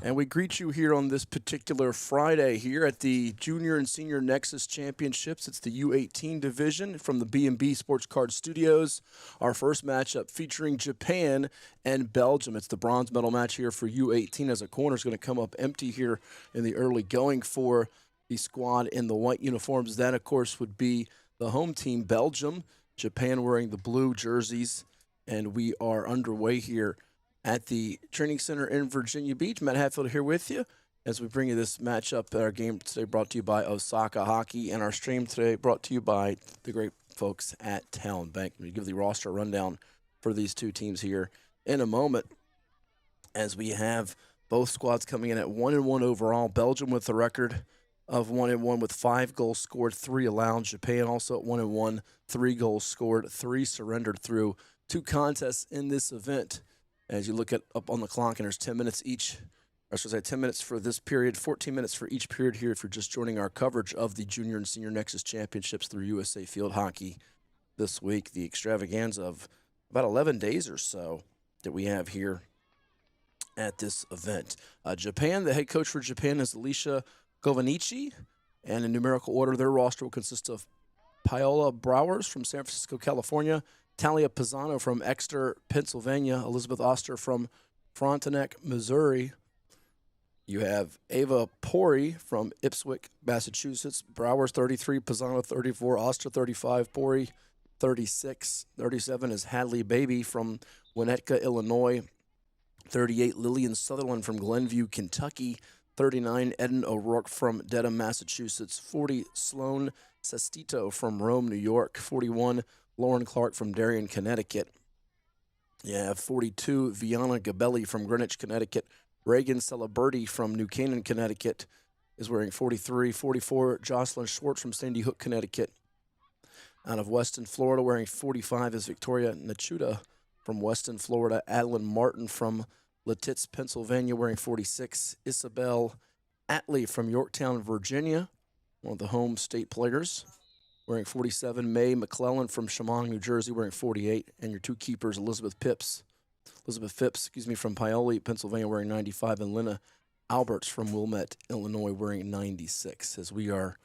And we greet you here on this particular Friday here at the Junior and Senior Nexus Championships. It's the U18 division from the B&B Sports Card Studios. Our first matchup featuring Japan and Belgium. It's the bronze medal match here for U18 as a corner is going to come up empty here in the early going for the squad in the white uniforms. That, of course, would be the home team, Belgium. Japan wearing the blue jerseys. And we are underway here at the Training Center in Virginia Beach. Matt Hatfield here with you as we bring you this matchup. Our game today brought to you by Osaka Hockey, and our stream today brought to you by the great folks at Talon Bank. We give the roster rundown for these two teams here in a moment as we have both squads coming in at 1-1 overall. Belgium with a record of 1-1 with 5 goals scored, 3 allowed. Japan also at 1-1, 3 goals scored, 3 surrendered through 2 contests in this event. As you look at up on the clock, and there's 10 minutes each, or I should say 10 minutes for this period, 14 minutes for each period here if you're just joining our coverage of the Junior and Senior Nexus Championships through USA Field Hockey this week. The extravaganza of about 11 days or so that we have here at this event. Japan, the head coach for Japan is Alicia Govanichi, and in numerical order, their roster will consist of Paola Browers from San Francisco, California, Talia Pisano from Exeter, Pennsylvania, Elizabeth Oster from Frontenac, Missouri. You have Ava Pori from Ipswich, Massachusetts, Browers 33, Pisano 34, Oster 35, Pori 36. 37 is Hadley Baby from Winnetka, Illinois. 38, Lillian Sutherland from Glenview, Kentucky. 39, Eden O'Rourke from Dedham, Massachusetts. 40, Sloan Sestito from Rome, New York. 41, Lauren Clark from Darien, Connecticut. You have 42, Viana Gabelli from Greenwich, Connecticut. Reagan Celeberti from New Canaan, Connecticut is wearing 43. 44, Jocelyn Schwartz from Sandy Hook, Connecticut. Out of Weston, Florida, wearing 45 is Victoria Nachuda from Weston, Florida. Adeline Martin from Lititz, Pennsylvania, wearing 46. Isabel Atley from Yorktown, Virginia, one of the home state players, wearing 47. May McClellan from Chemung, New Jersey, wearing 48. And your two keepers, Elizabeth Phipps, from Paoli, Pennsylvania, wearing 95. And Lena Alberts from Wilmette, Illinois, wearing 96. As we are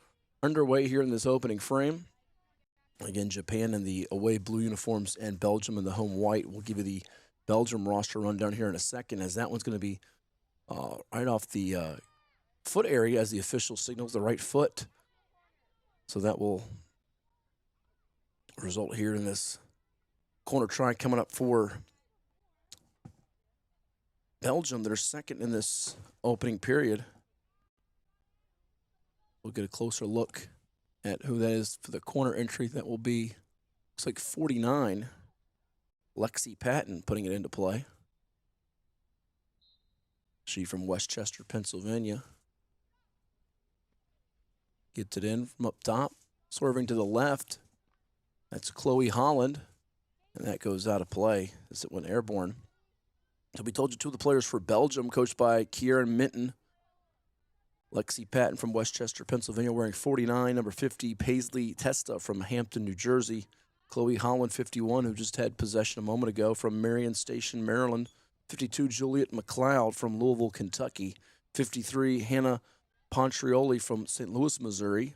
underway here in this opening frame. Again, Japan in the away blue uniforms and Belgium in the home white. We'll give you the Belgium roster rundown here in a second, as that one's going to be right off the foot area as the official signals the right foot. So that will result here in this corner try coming up for Belgium. They're second in this opening period. We'll get a closer look at who that is for the corner entry. That will be, looks like 49, Lexi Patton putting it into play. She from Westchester, Pennsylvania. Gets it in from up top, swerving to the left. That's Chloe Holland, and that goes out of play as it went airborne. So we told you two of the players for Belgium, coached by Kieran Minton. Lexi Patton from Westchester, Pennsylvania, wearing 49. Number 50, Paisley Testa from Hampton, New Jersey. Chloe Holland, 51, who just had possession a moment ago, from Marion Station, Maryland. 52, Juliet McLeod from Louisville, Kentucky. 53, Hannah Pontrioli from St. Louis, Missouri.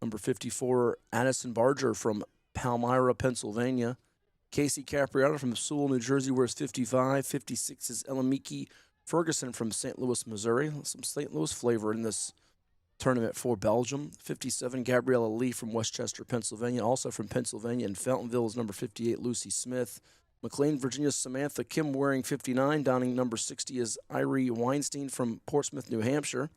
Number 54, Addison Barger from Palmyra, Pennsylvania. Casey Capriano from Sewell, New Jersey, wears 55. 56 is Elamiki Ferguson from St. Louis, Missouri. Some St. Louis flavor in this tournament for Belgium. 57, Gabriella Lee from Westchester, Pennsylvania. Also from Pennsylvania in Fountainville is number 58, Lucy Smith. McLean, Virginia, Samantha Kim wearing 59. Donning number 60 is Irie Weinstein from Portsmouth, New Hampshire.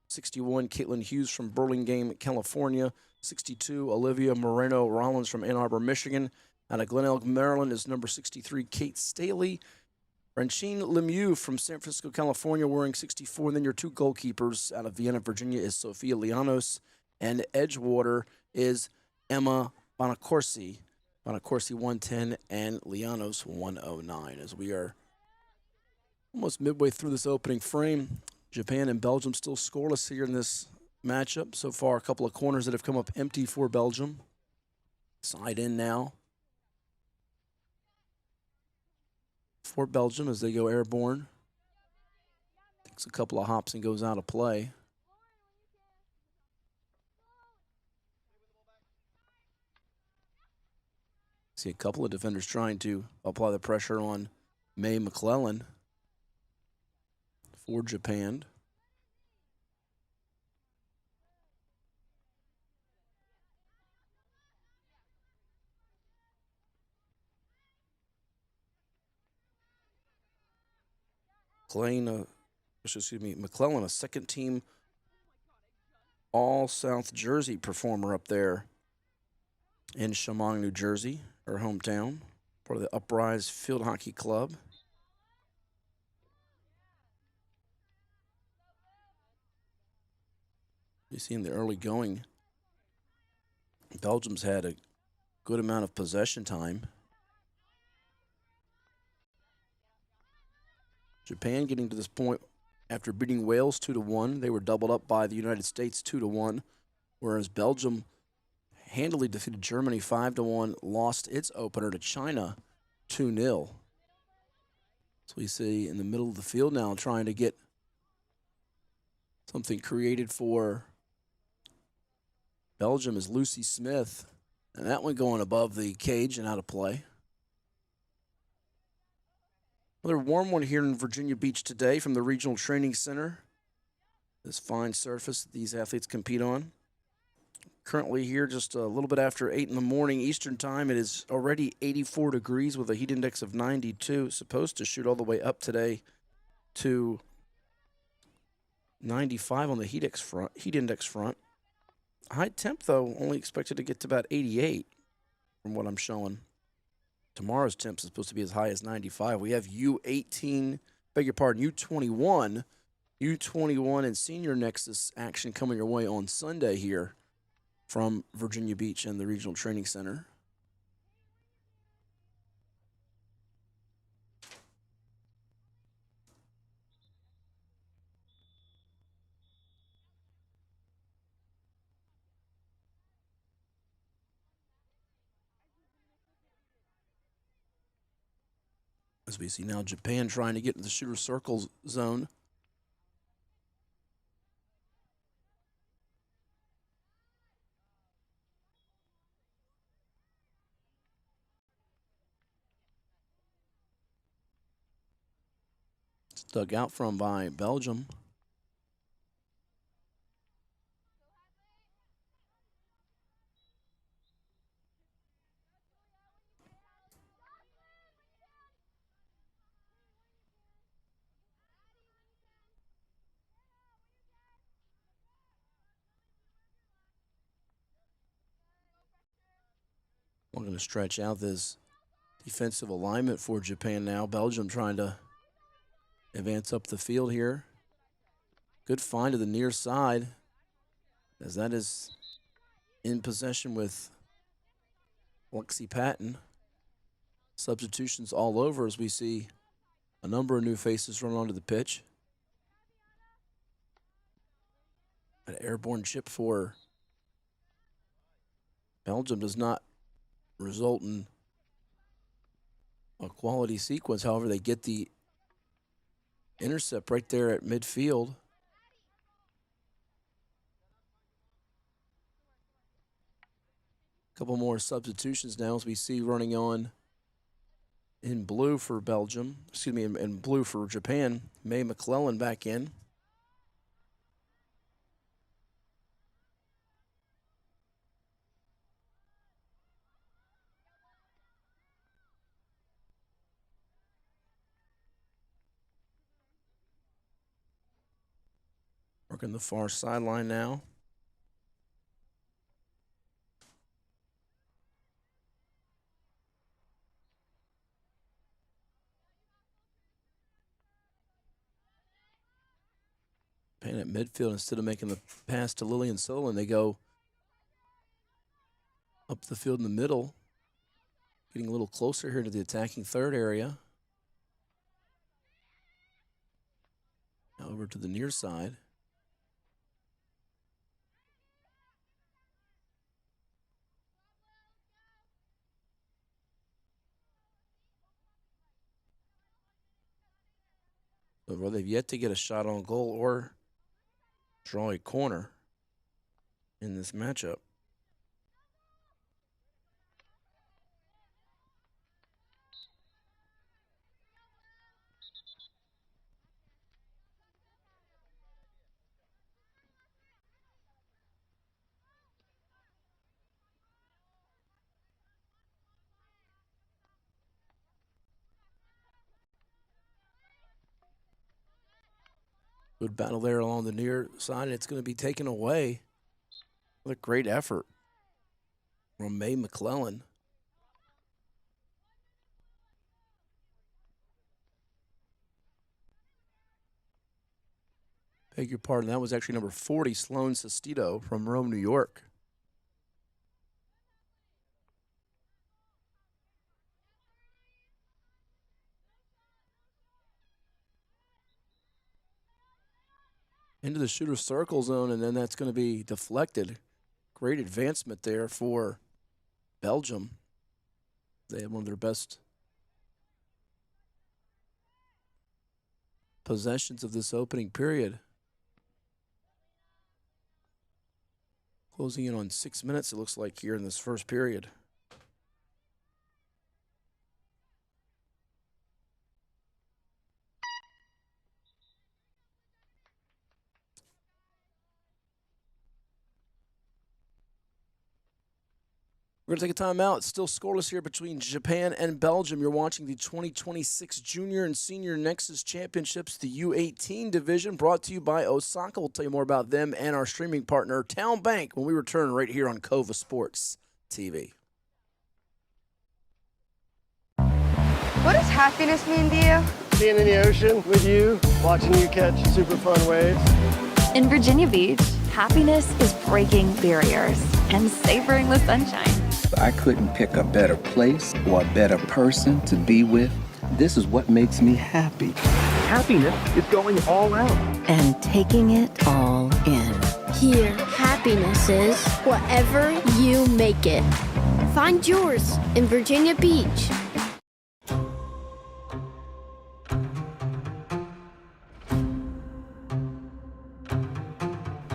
61, Caitlin Hughes from Burlingame, California. 62, Olivia Moreno Rollins from Ann Arbor, Michigan. Out of Glen Elk, Maryland is number 63, Kate Staley. Ranchine Lemieux from San Francisco, California, wearing 64. And then your two goalkeepers out of Vienna, Virginia, is Sophia Lianos. And Edgewater is Emma Bonacorsi. Bonacorsi 110 and Lianos 109. As we are almost midway through this opening frame, Japan and Belgium still scoreless here in this matchup. So far, a couple of corners that have come up empty for Belgium. Side in now for Belgium as they go airborne. Takes a couple of hops and goes out of play. See a couple of defenders trying to apply the pressure on May McClellan for Japan. McClellan, a second-team All-South Jersey performer up there in Chemung, New Jersey, her hometown, part of the Uprise Field Hockey Club. You see in the early going, Belgium's had a good amount of possession time. Japan getting to this point after beating Wales 2-1. They were doubled up by the United States 2-1, whereas Belgium handily defeated Germany 5-1, lost its opener to China 2-0. So we see in the middle of the field now trying to get something created for Belgium is Lucy Smith. And that one going above the cage and out of play. Another warm one here in Virginia Beach today from the Regional Training Center. This fine surface that these athletes compete on. Currently here just a little bit after 8 in the morning Eastern time. It is already 84 degrees with a heat index of 92. Supposed to shoot all the way up today to 95 on the heat index front. High temp, though, only expected to get to about 88 from what I'm showing. Tomorrow's temps is supposed to be as high as 95. We have U18, U21 and Senior Nexus action coming your way on Sunday here from Virginia Beach and the Regional Training Center. As we see now Japan trying to get into the shooter circle zone. It's dug out from by Belgium. We're going to stretch out this defensive alignment for Japan now. Belgium trying to advance up the field here. Good find to the near side, as that is in possession with Lexi Patton. Substitutions all over as we see a number of new faces run onto the pitch. An airborne chip for Belgium does not result in a quality sequence. However, they get the intercept right there at midfield. A couple more substitutions now as we see running on in blue for Belgium. Excuse me, in blue for Japan. May McClellan back in. Working the far sideline now. Paying at midfield instead of making the pass to Lillian Solon, they go up the field in the middle, getting a little closer here to the attacking third area. Now over to the near side. Well, they've yet to get a shot on goal or draw a corner in this matchup. Good battle there along the near side, and it's going to be taken away. What a great effort from May McClellan. Beg your pardon, that was actually number 40, Sloan Sestito from Rome, New York. Into the shooter's circle zone, and then that's going to be deflected. Great advancement there for Belgium. They had one of their best possessions of this opening period. Closing in on 6 minutes, it looks like, here in this first period. We're going to take a timeout. It's still scoreless here between Japan and Belgium. You're watching the 2026 Junior and Senior Nexus Championships, the U18 division, brought to you by Osaka. We'll tell you more about them and our streaming partner, Town Bank, when we return right here on Cova Sports TV. What does happiness mean to you? Being in the ocean with you, watching you catch super fun waves. In Virginia Beach, happiness is breaking barriers and savoring the sunshine. I couldn't pick a better place or a better person to be with. This is what makes me happy. Happiness is going all out. And taking it all in. Here, happiness is whatever you make it. Find yours in Virginia Beach.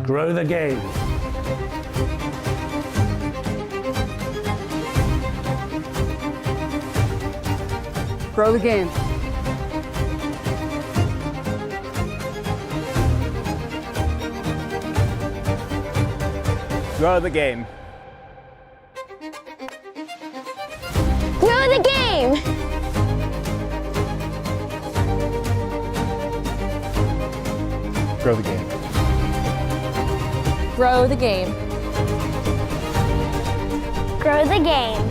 Grow the game. Grow the game. Grow the game. Grow the game! Grow the game. Grow the game. Grow the game.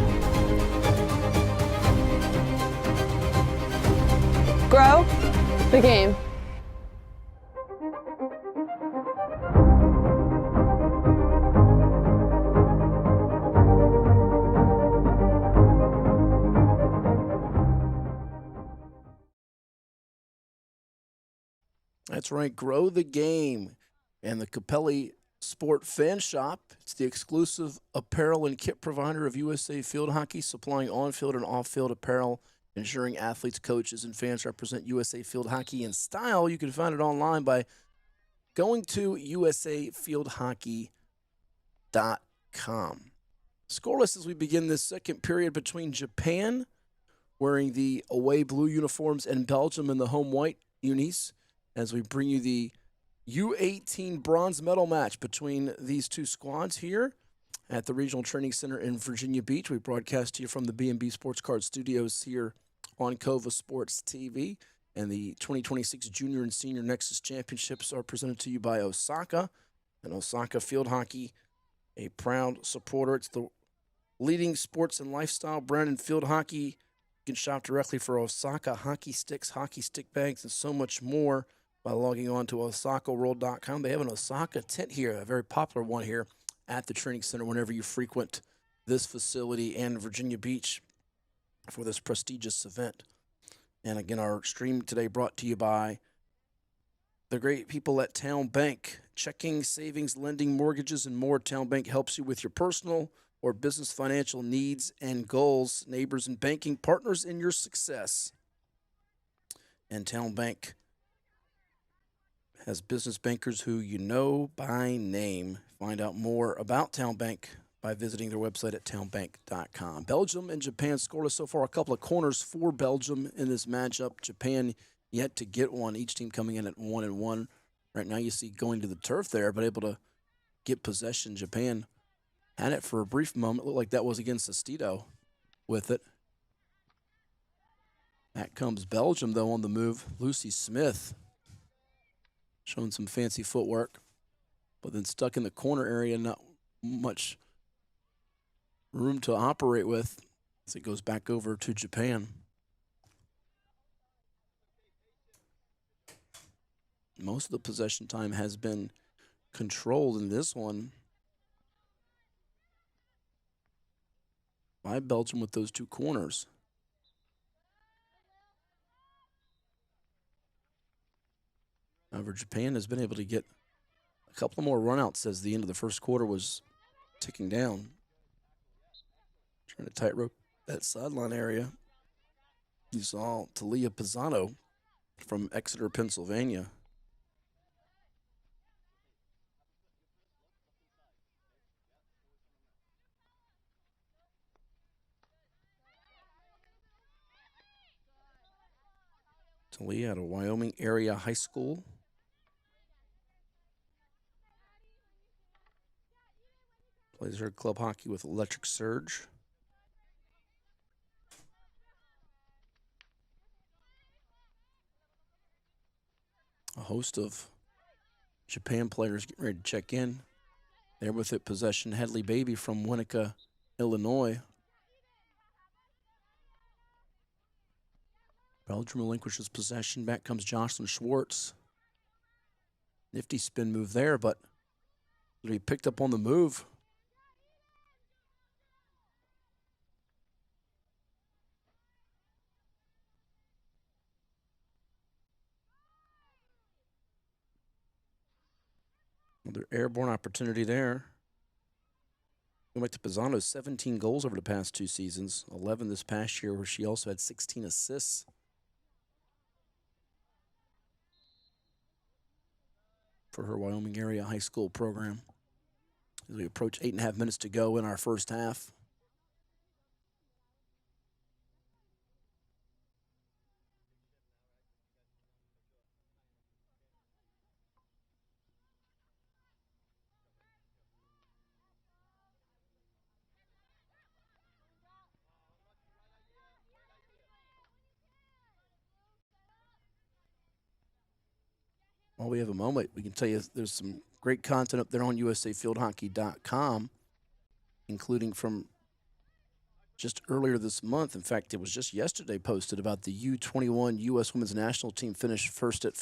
Grow the game. That's right, grow the game. And the Capelli Sport Fan Shop, it's the exclusive apparel and kit provider of USA Field Hockey, supplying on-field and off-field apparel, ensuring athletes, coaches, and fans represent USA Field Hockey in style. You can find it online by going to usafieldhockey.com. Scoreless as we begin this second period between Japan, wearing the away blue uniforms, and Belgium in the home white unis, as we bring you the U18 bronze medal match between these two squads here at the Regional Training Center in Virginia Beach. We broadcast to you from the B&B Sports Card Studios here on Cova Sports TV. And the 2026 Junior and Senior Nexus Championships are presented to you by Osaka. And Osaka Field Hockey, a proud supporter. It's the leading sports and lifestyle brand in field hockey. You can shop directly for Osaka hockey sticks, hockey stick bags, and so much more by logging on to OsakaWorld.com. They have an Osaka tent here, a very popular one here at the training center whenever you frequent this facility and Virginia Beach for this prestigious event. And again, our stream today brought to you by the great people at Town Bank. Checking, savings, lending, mortgages, and more. Town Bank helps you with your personal or business financial needs and goals. Neighbors and banking partners in your success. And Town Bank has business bankers who you know by name. Find out more about Town Bank by visiting their website at townbank.com. Belgium and Japan scoreless so far. A couple of corners for Belgium in this matchup. Japan yet to get one. Each team coming in at 1-1. Right now you see going to the turf there, but able to get possession. Japan had it for a brief moment. Looked like that was against Sestito with it. Back comes Belgium, though, on the move. Lucy Smith showing some fancy footwork, but then stuck in the corner area, not much room to operate with as it goes back over to Japan. Most of the possession time has been controlled in this one by Belgium with those two corners. However, Japan has been able to get a couple more runouts as the end of the first quarter was ticking down. Trying to tightrope that sideline area. You saw Talia Pisano from Exeter, Pennsylvania. Talia at a Wyoming area high school. Plays her club hockey with Electric Surge. A host of Japan players getting ready to check in. There with it, possession, Hedley Baby from Winnetka, Illinois. Belgium relinquishes possession. Back comes Jocelyn Schwartz. Nifty spin move there, but he picked up on the move. Another airborne opportunity there. Going back to Pisano's 17 goals over the past 2 seasons, 11 this past year, where she also had 16 assists. For her Wyoming area high school program. As we approach 8.5 minutes to go in our first half. While we have a moment, we can tell you there's some great content up there on usafieldhockey.com, including from just earlier this month. In fact, it was just yesterday posted about the U21 U.S. Women's National Team finished first at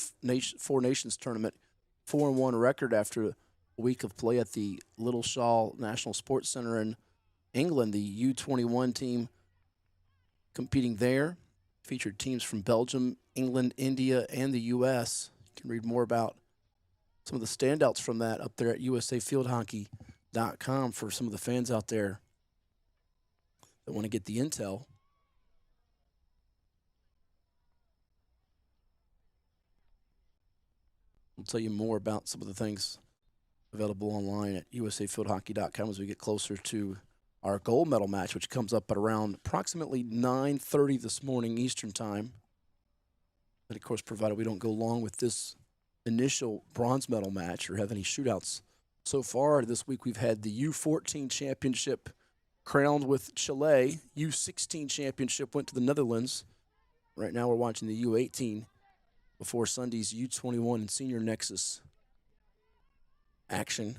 Four Nations Tournament, 4-1 record after a week of play at the Little Shaw National Sports Center in England. The U21 team competing there featured teams from Belgium, England, India, and the U.S. You can read more about some of the standouts from that up there at usafieldhockey.com for some of the fans out there that want to get the intel. We'll tell you more about some of the things available online at usafieldhockey.com as we get closer to our gold medal match, which comes up at around approximately 9:30 this morning Eastern time. But of course, provided we don't go long with this initial bronze medal match or have any shootouts. So far this week, we've had the U14 championship crowned with Chile. U16 championship went to the Netherlands. Right now we're watching the U18 before Sunday's U21 and Senior Nexus action.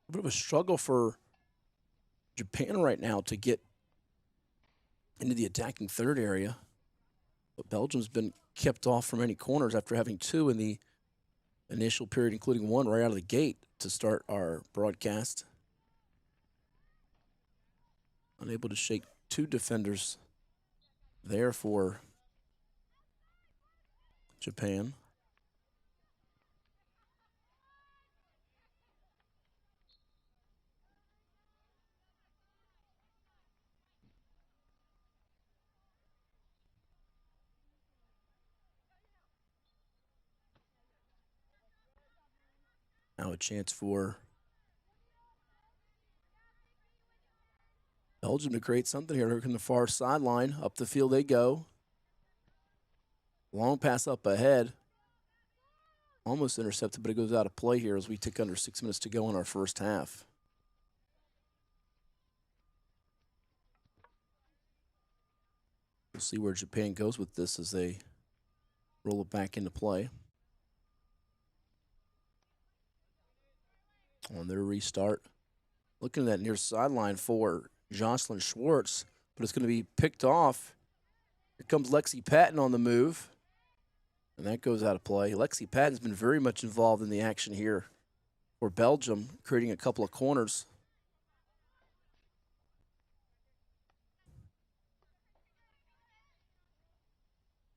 A bit of a struggle for Japan right now to get into the attacking third area. But Belgium's been kept off from any corners after having 2 in the initial period, including 1 right out of the gate to start our broadcast. Unable to shake 2 defenders there for Japan. Now a chance for Belgium to create something here. They're on the far sideline. Up the field they go. Long pass up ahead. Almost intercepted, but it goes out of play here as we tick under 6 minutes to go in our first half. We'll see where Japan goes with this as they roll it back into play. On their restart. Looking at that near sideline for Jocelyn Schwartz, but it's going to be picked off. Here comes Lexi Patton on the move. And that goes out of play. Lexi Patton's been very much involved in the action here for Belgium, creating a couple of corners.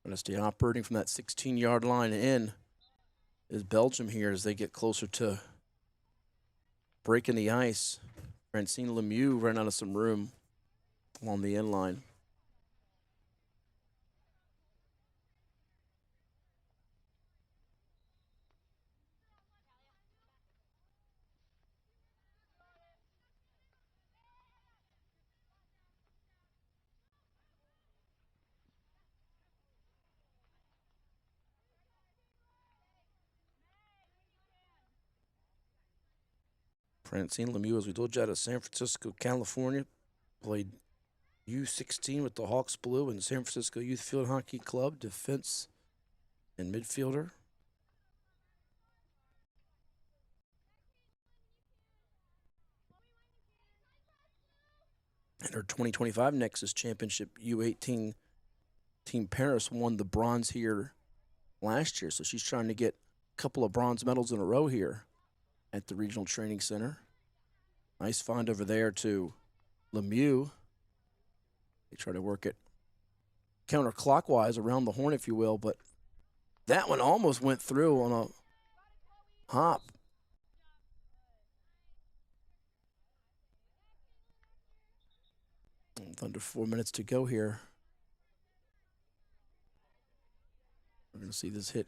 Going to stay operating from that 16-yard line in is Belgium here as they get closer to breaking the ice. Francine Lemieux ran out of some room along the end line. Francine Lemieux, as we told you, out of San Francisco, California, played U16 with the Hawks Blue and San Francisco Youth Field Hockey Club, defense and midfielder. And her 2025 Nexus Championship U18 Team Paris won the bronze here last year, so she's trying to get a couple of bronze medals in a row here at the Regional Training Center. Nice find over there to Lemieux. They try to work it counterclockwise around the horn, if you will, but that one almost went through on a hop. With under 4 minutes to go here. We're going to see this hit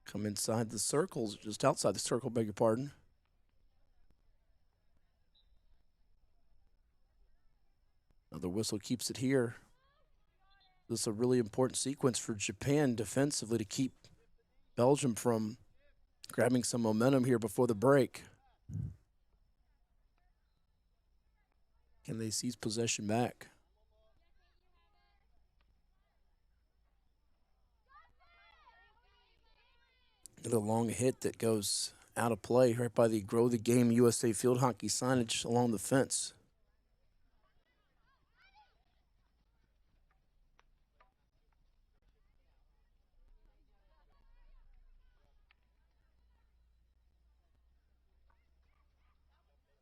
come inside the circles, just outside the circle, beg your pardon. Another whistle keeps it here. This is a really important sequence for Japan defensively to keep Belgium from grabbing some momentum here before the break. Can they seize possession back? Another long hit that goes out of play right by the Grow the Game USA field hockey signage along the fence.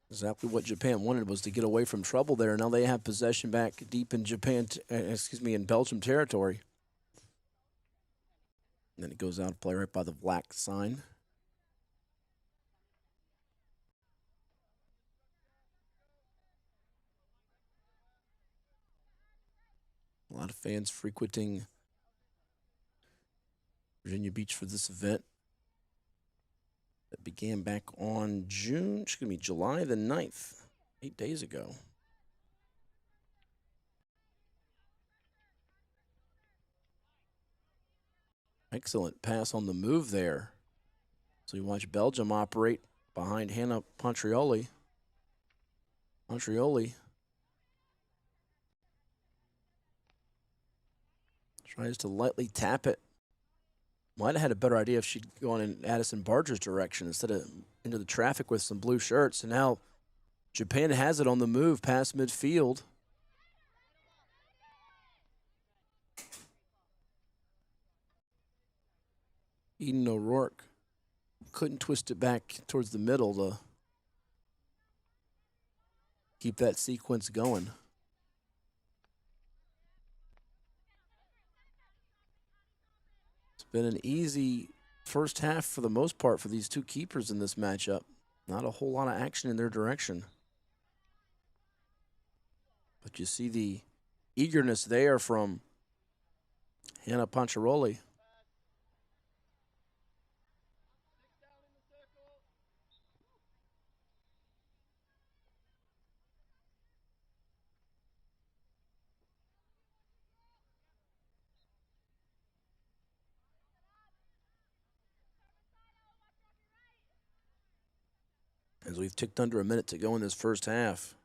Exactly what Japan wanted was to get away from trouble there. Now they have possession back deep in in Belgium territory. And then it goes out of play right by the black sign. A lot of fans frequenting Virginia Beach for this event. That began back on July the 9th, 8 days ago. Excellent pass on the move there. So you watch Belgium operate behind Hannah Pontrioli. Pontrioli tries to lightly tap it. Might have had a better idea if she'd gone in Addison Barger's direction instead of into the traffic with some blue shirts. And now Japan has it on the move past midfield. Eden O'Rourke couldn't twist it back towards the middle to keep that sequence going. Been an easy first half for the most part for these two keepers in this matchup. Not a whole lot of action in their direction. But you see the eagerness there from Hannah Pontrioli. as we've ticked under a minute to go in this first half.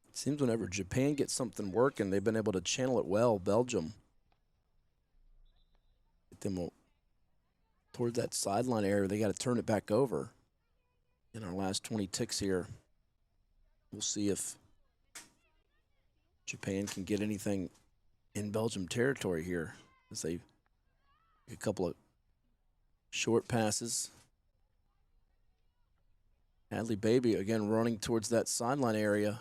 It seems whenever Japan gets something working, they've been able to channel it well. Belgium. Get them toward that sideline area. They got to turn it back over in our last 20 ticks here. We'll see if Japan can get anything in Belgium territory here as they a couple of short passes. Hadley Baby again running towards that sideline area.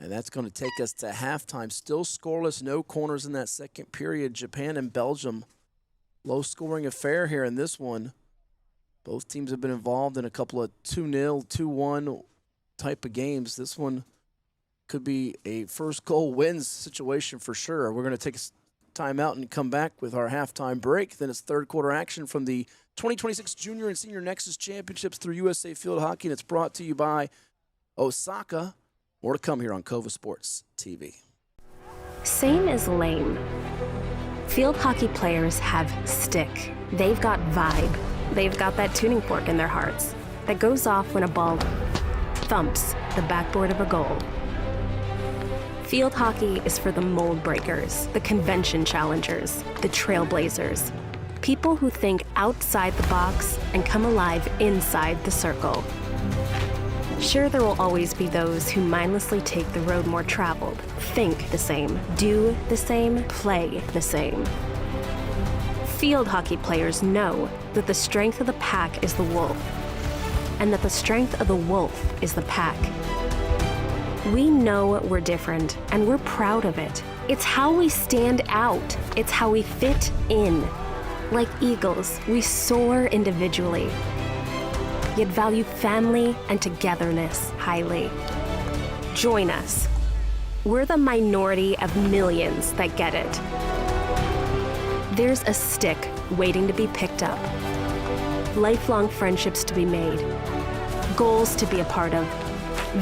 And that's going to take us to halftime. Still scoreless, no corners in that second period. Japan and Belgium, low-scoring affair here in this one. Both teams have been involved in a couple of 2-0, 2-1 type of games. This one could be a first goal wins situation for sure. We're going to take a timeout and come back with our halftime break. Then it's third quarter action from the 2026 Junior and Senior Nexus Championships through USA Field Hockey, and it's brought to you by Osaka. More to come here on Kova Sports TV. Same as lame. Field hockey players have stick. They've got vibe. They've got that tuning fork in their hearts that goes off when a ball thumps the backboard of a goal. Field hockey is for the mold breakers, the convention challengers, the trailblazers, people who think outside the box and come alive inside the circle. Sure, there will always be those who mindlessly take the road more traveled, think the same, do the same, play the same. Field hockey players know that the strength of the pack is the wolf, and that the strength of the wolf is the pack. We know we're different, and we're proud of it. It's how we stand out. It's how we fit in. Like eagles, we soar individually, yet value family and togetherness highly. Join us. We're the minority of millions that get it. There's a stick waiting to be picked up, lifelong friendships to be made, goals to be a part of,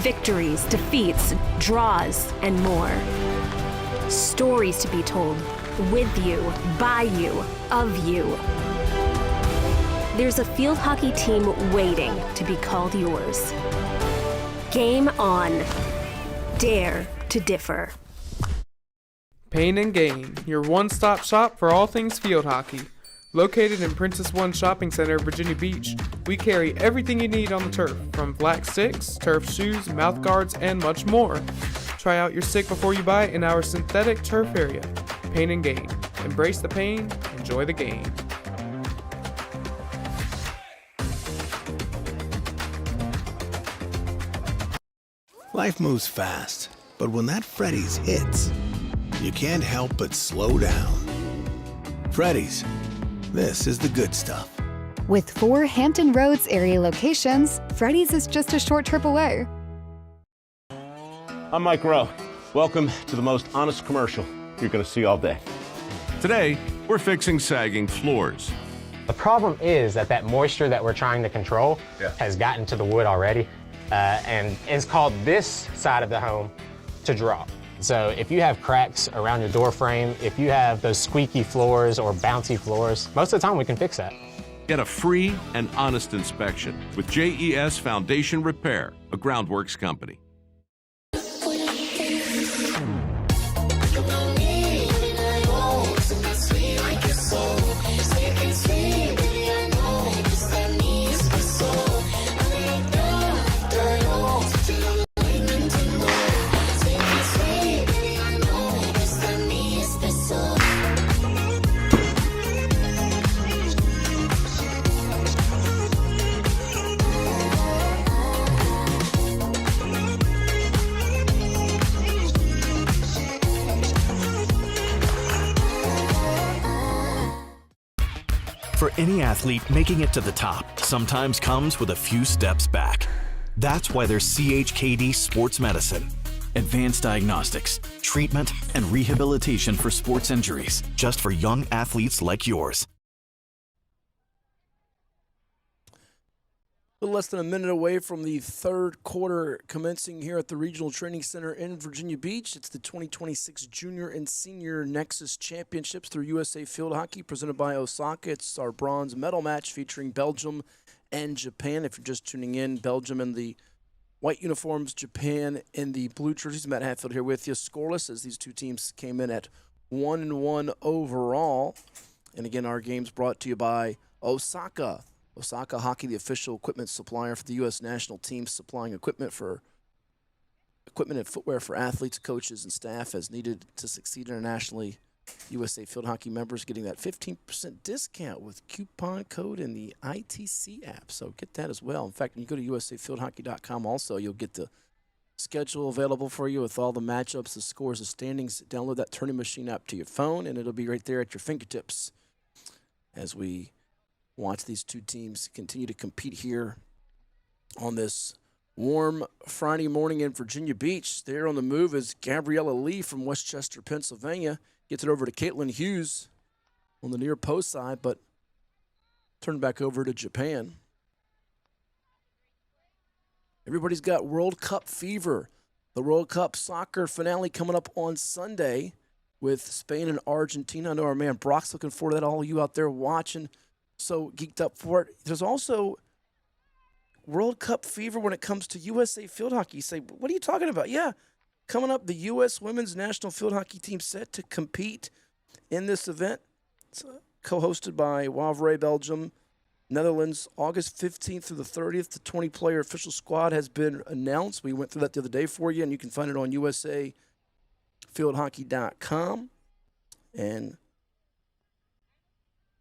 victories, defeats, draws, and more. Stories to be told with you, by you, of you. There's a field hockey team waiting to be called yours. Game on. Dare to differ. Pain and Gain, your one-stop shop for all things field hockey. Located in Princess One Shopping Center, Virginia Beach, we carry everything you need on the turf, from black sticks, turf shoes, mouth guards, and much more. Try out your stick before you buy it in our synthetic turf area. Pain and Gain. Embrace the pain, enjoy the game. Life moves fast, but when that Freddy's hits, you can't help but slow down. Freddy's, this is the good stuff. With 4 Hampton Roads area locations, Freddy's is just a short trip away. I'm Mike Rowe. Welcome to the most honest commercial you're going to see all day. Today, we're fixing sagging floors. The problem is that moisture that we're trying to control has gotten to the wood already. And it's called this side of the home to drop. So if you have cracks around your door frame, if you have those squeaky floors or bouncy floors, most of the time we can fix that. Get a free and honest inspection with JES Foundation Repair, a Groundworks company. For any athlete, making it to the top sometimes comes with a few steps back. That's why there's CHKD Sports Medicine. Advanced diagnostics, treatment, and rehabilitation for sports injuries, just for young athletes like yours. little less than a minute away from the third quarter commencing here at the Regional Training Center in Virginia Beach. It's the 2026 Junior and Senior Nexus Championships through USA Field Hockey presented by Osaka. It's our bronze medal match featuring Belgium and Japan. If you're just tuning in, Belgium in the white uniforms, Japan in the blue jerseys. Matt Hatfield here with you. Scoreless as these two teams came in at 1-1 overall. And again, our game's brought to you by Osaka. Osaka Hockey, the official equipment supplier for the U.S. national team, supplying equipment and footwear for athletes, coaches, and staff as needed to succeed internationally. USA Field Hockey members getting that 15% discount with coupon code in the ITC app. So get that as well. In fact, when you go to usafieldhockey.com also, you'll get the schedule available for you with all the matchups, the scores, the standings. Download that Turning Machine app to your phone, and it'll be right there at your fingertips as we watch these two teams continue to compete here on this warm Friday morning in Virginia Beach. There on the move is Gabriella Lee from Westchester, Pennsylvania. Gets it over to Caitlin Hughes on the near post side, but turned back over to Japan. Everybody's got World Cup fever. The World Cup soccer finale coming up on Sunday with Spain and Argentina. I know our man Brock's looking forward to that. All of you out there watching, so geeked up for it. There's also World Cup fever when it comes to USA Field Hockey. You say, what are you talking about? Yeah, coming up, the U.S. Women's National Field Hockey team set to compete in this event. It's co-hosted by Wavre, Belgium, Netherlands, August 15th through the 30th. The 20-player official squad has been announced. We went through that the other day for you, and you can find it on usafieldhockey.com. And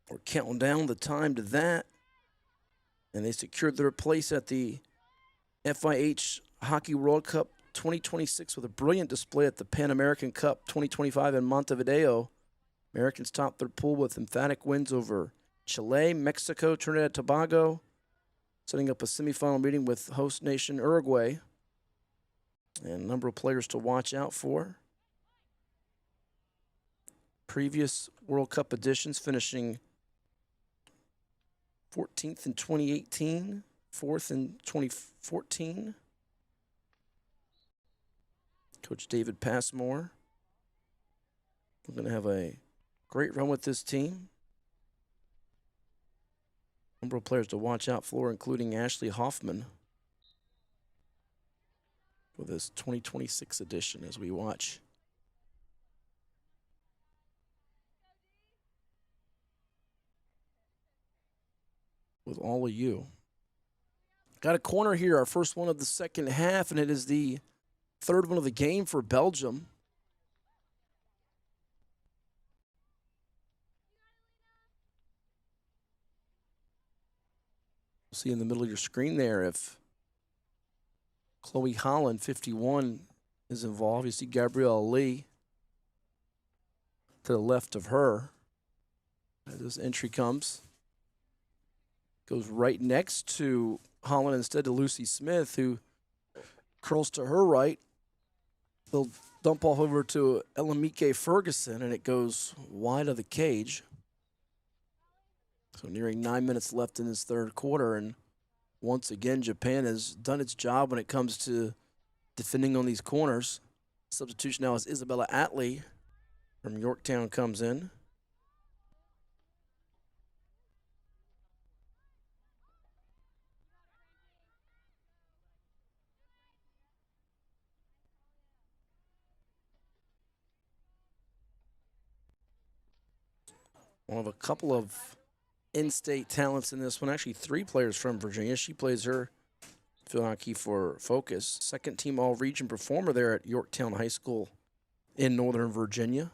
we're counting down the time to that. And they secured their place at the FIH Hockey World Cup 2026 with a brilliant display at the Pan American Cup 2025 in Montevideo. Americans topped their pool with emphatic wins over Chile, Mexico, Trinidad and Tobago, setting up a semifinal meeting with host nation Uruguay. And a number of players to watch out for. Previous World Cup editions finishing 14th in 2018, 4th in 2014. Coach David Passmore. We're going to have a great run with this team. Number of players to watch out for, including Ashley Hoffman for this 2026 edition as we watch. With all of you. Got a corner here, our first one of the second half, and it is the third one of the game for Belgium. See in the middle of your screen there if Chloe Holland, 51, is involved. You see Gabrielle Lee to the left of her. As this entry comes. Goes right next to Holland instead to Lucy Smith, who curls to her right. They'll dump off over to Elamike Ferguson, and it goes wide of the cage. So nearing 9 minutes left in this third quarter, and once again, Japan has done its job when it comes to defending on these corners. Substitution now is Isabella Atley from Yorktown comes in. One of a couple of in-state talents in this one. Actually, 3 players from Virginia. She plays her field hockey for Focus. Second-team all-region performer there at Yorktown High School in Northern Virginia.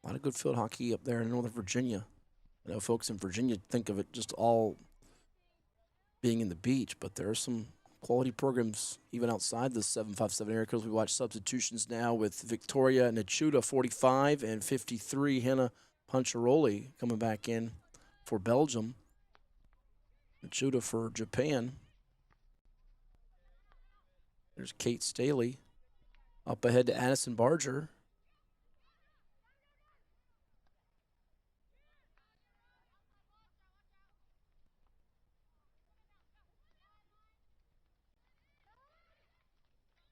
A lot of good field hockey up there in Northern Virginia. I know folks in Virginia think of it just all being in the beach, but there are some quality programs even outside the 757 area because we watch substitutions now with Victoria Nachuda, 45, and 53, Hannah Puncharoli coming back in for Belgium. Nachuda for Japan. There's Kate Staley up ahead to Addison Barger.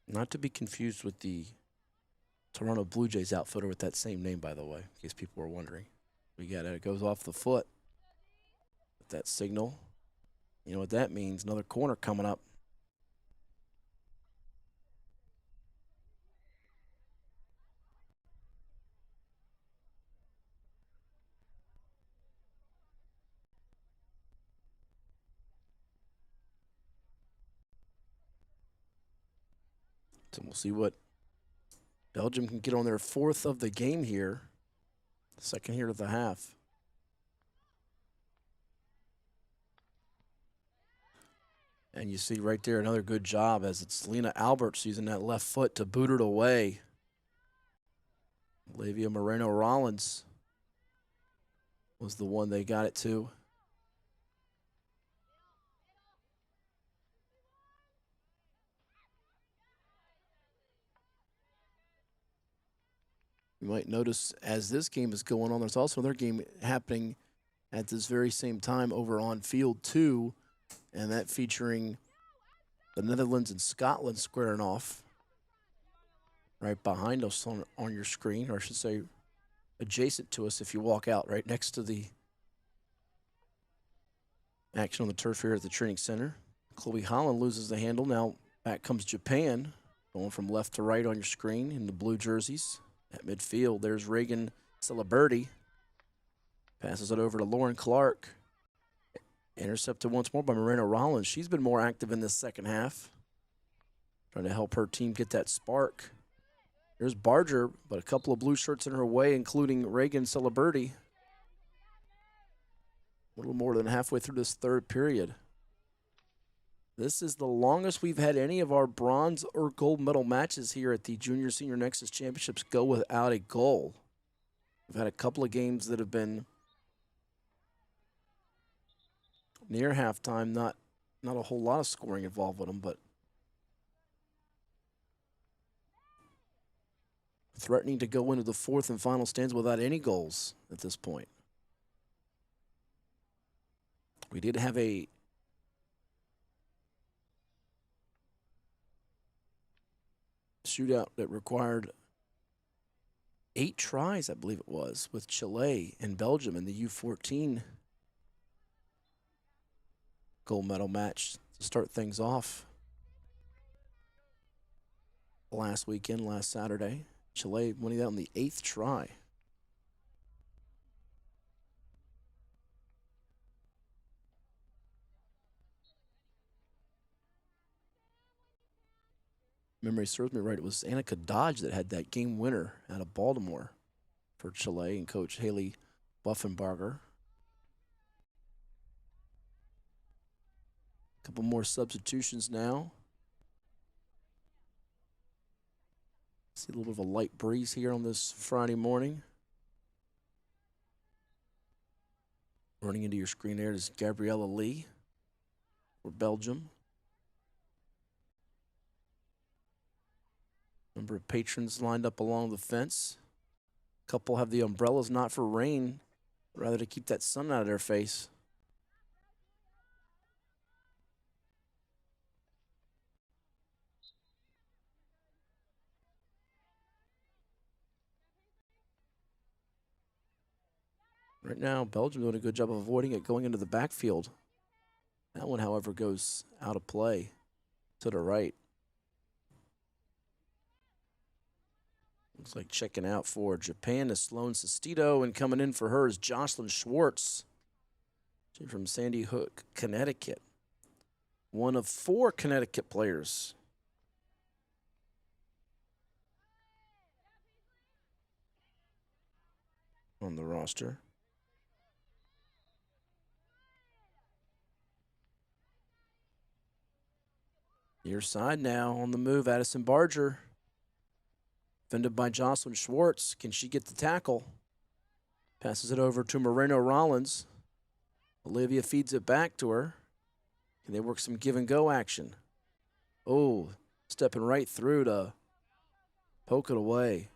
Not to be confused with the Toronto Blue Jays outfielder with that same name, by the way, in case people were wondering. We got it. It goes off the foot. With that signal. You know what that means. Another corner coming up. So we'll see what Belgium can get on their fourth of the game here. Second here of the half. And you see right there another good job as it's Lena Alberts using that left foot to boot it away. Olivia Moreno-Rollins was the one they got it to. You might notice as this game is going on, there's also another game happening at this very same time over on field 2, and that featuring the Netherlands and Scotland squaring off right behind us on your screen, or I should say adjacent to us if you walk out, right next to the action on the turf here at the training center. Chloe Holland loses the handle. Now back comes Japan, going from left to right on your screen in the blue jerseys. At midfield, there's Reagan Celeberti. Passes it over to Lauren Clark. Intercepted once more by Moreno-Rollins. She's been more active in this second half, trying to help her team get that spark. There's Barger, but a couple of blue shirts in her way, including Reagan Celeberti. A little more than halfway through this third period. This is the longest we've had any of our bronze or gold medal matches here at the Junior Senior Nexus Championships go without a goal. We've had a couple of games that have been near halftime, not a whole lot of scoring involved with them, but threatening to go into the fourth and final stands without any goals at this point. We did have a shootout that required 8 tries, I believe it was, with Chile and Belgium in the U14 gold medal match to start things off last weekend, last Saturday. Chile winning that on the 8th try. Memory serves me right, it was Annika Dodge that had that game winner out of Baltimore for Chile and Coach Haley Buffenbarger. A couple more substitutions now. See a little bit of a light breeze here on this Friday morning. Running into your screen there is Gabriella Lee for Belgium. Number of patrons lined up along the fence. A couple have the umbrellas not for rain, rather to keep that sun out of their face. Right now, Belgium doing a good job of avoiding it going into the backfield. That one, however, goes out of play to the right. Looks like checking out for Japan is Sloan Sestito, and coming in for her is Jocelyn Schwartz. She's from Sandy Hook, Connecticut. One of 4 Connecticut players on the roster. Near side now on the move, Addison Barger. Defended by Jocelyn Schwartz. Can she get the tackle? Passes it over to Moreno-Rollins. Olivia feeds it back to her. Can they work some give and go action? Oh, stepping right through to poke it away.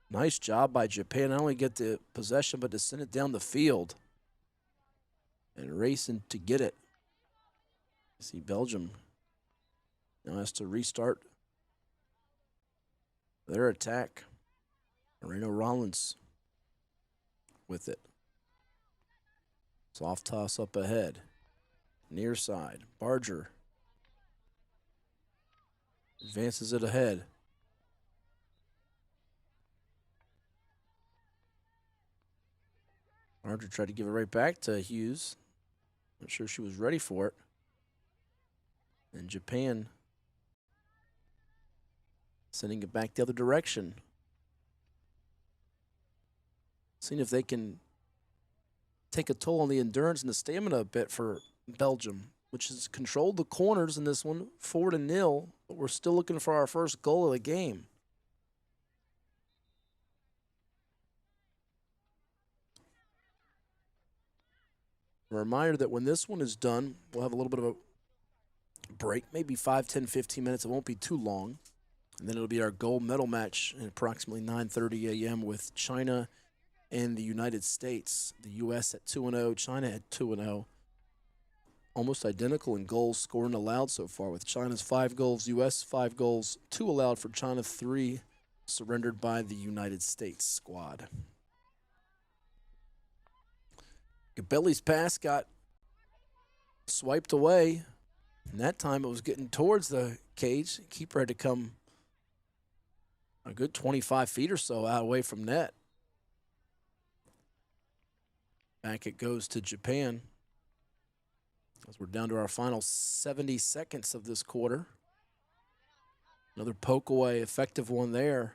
Nice job by Japan. Not only get the possession, but to send it down the field and racing to get it. See, Belgium now has to restart their attack. Moreno Rollins with it. Soft toss up ahead. Near side. Barger advances it ahead. Barger tried to give it right back to Hughes. Not sure she was ready for it. And Japan sending it back the other direction. Seeing if they can take a toll on the endurance and the stamina a bit for Belgium, which has controlled the corners in this one, 4-0, but we're still looking for our first goal of the game. A reminder that when this one is done, we'll have a little bit of a break, maybe 5, 10, 15 minutes. It won't be too long. And then it'll be our gold medal match at approximately 9:30 a.m. with China and the United States. The U.S. at 2-0, China at 2-0. Almost identical in goals scored and allowed so far, with China's 5 goals, U.S. 5 goals, 2 allowed for China, 3 surrendered by the United States squad. Gabelli's pass got swiped away, and that time it was getting towards the cage. Keeper had to come a good 25 feet or so out away from net. Back it goes to Japan, as we're down to our final 70 seconds of this quarter. Another poke away, effective one there.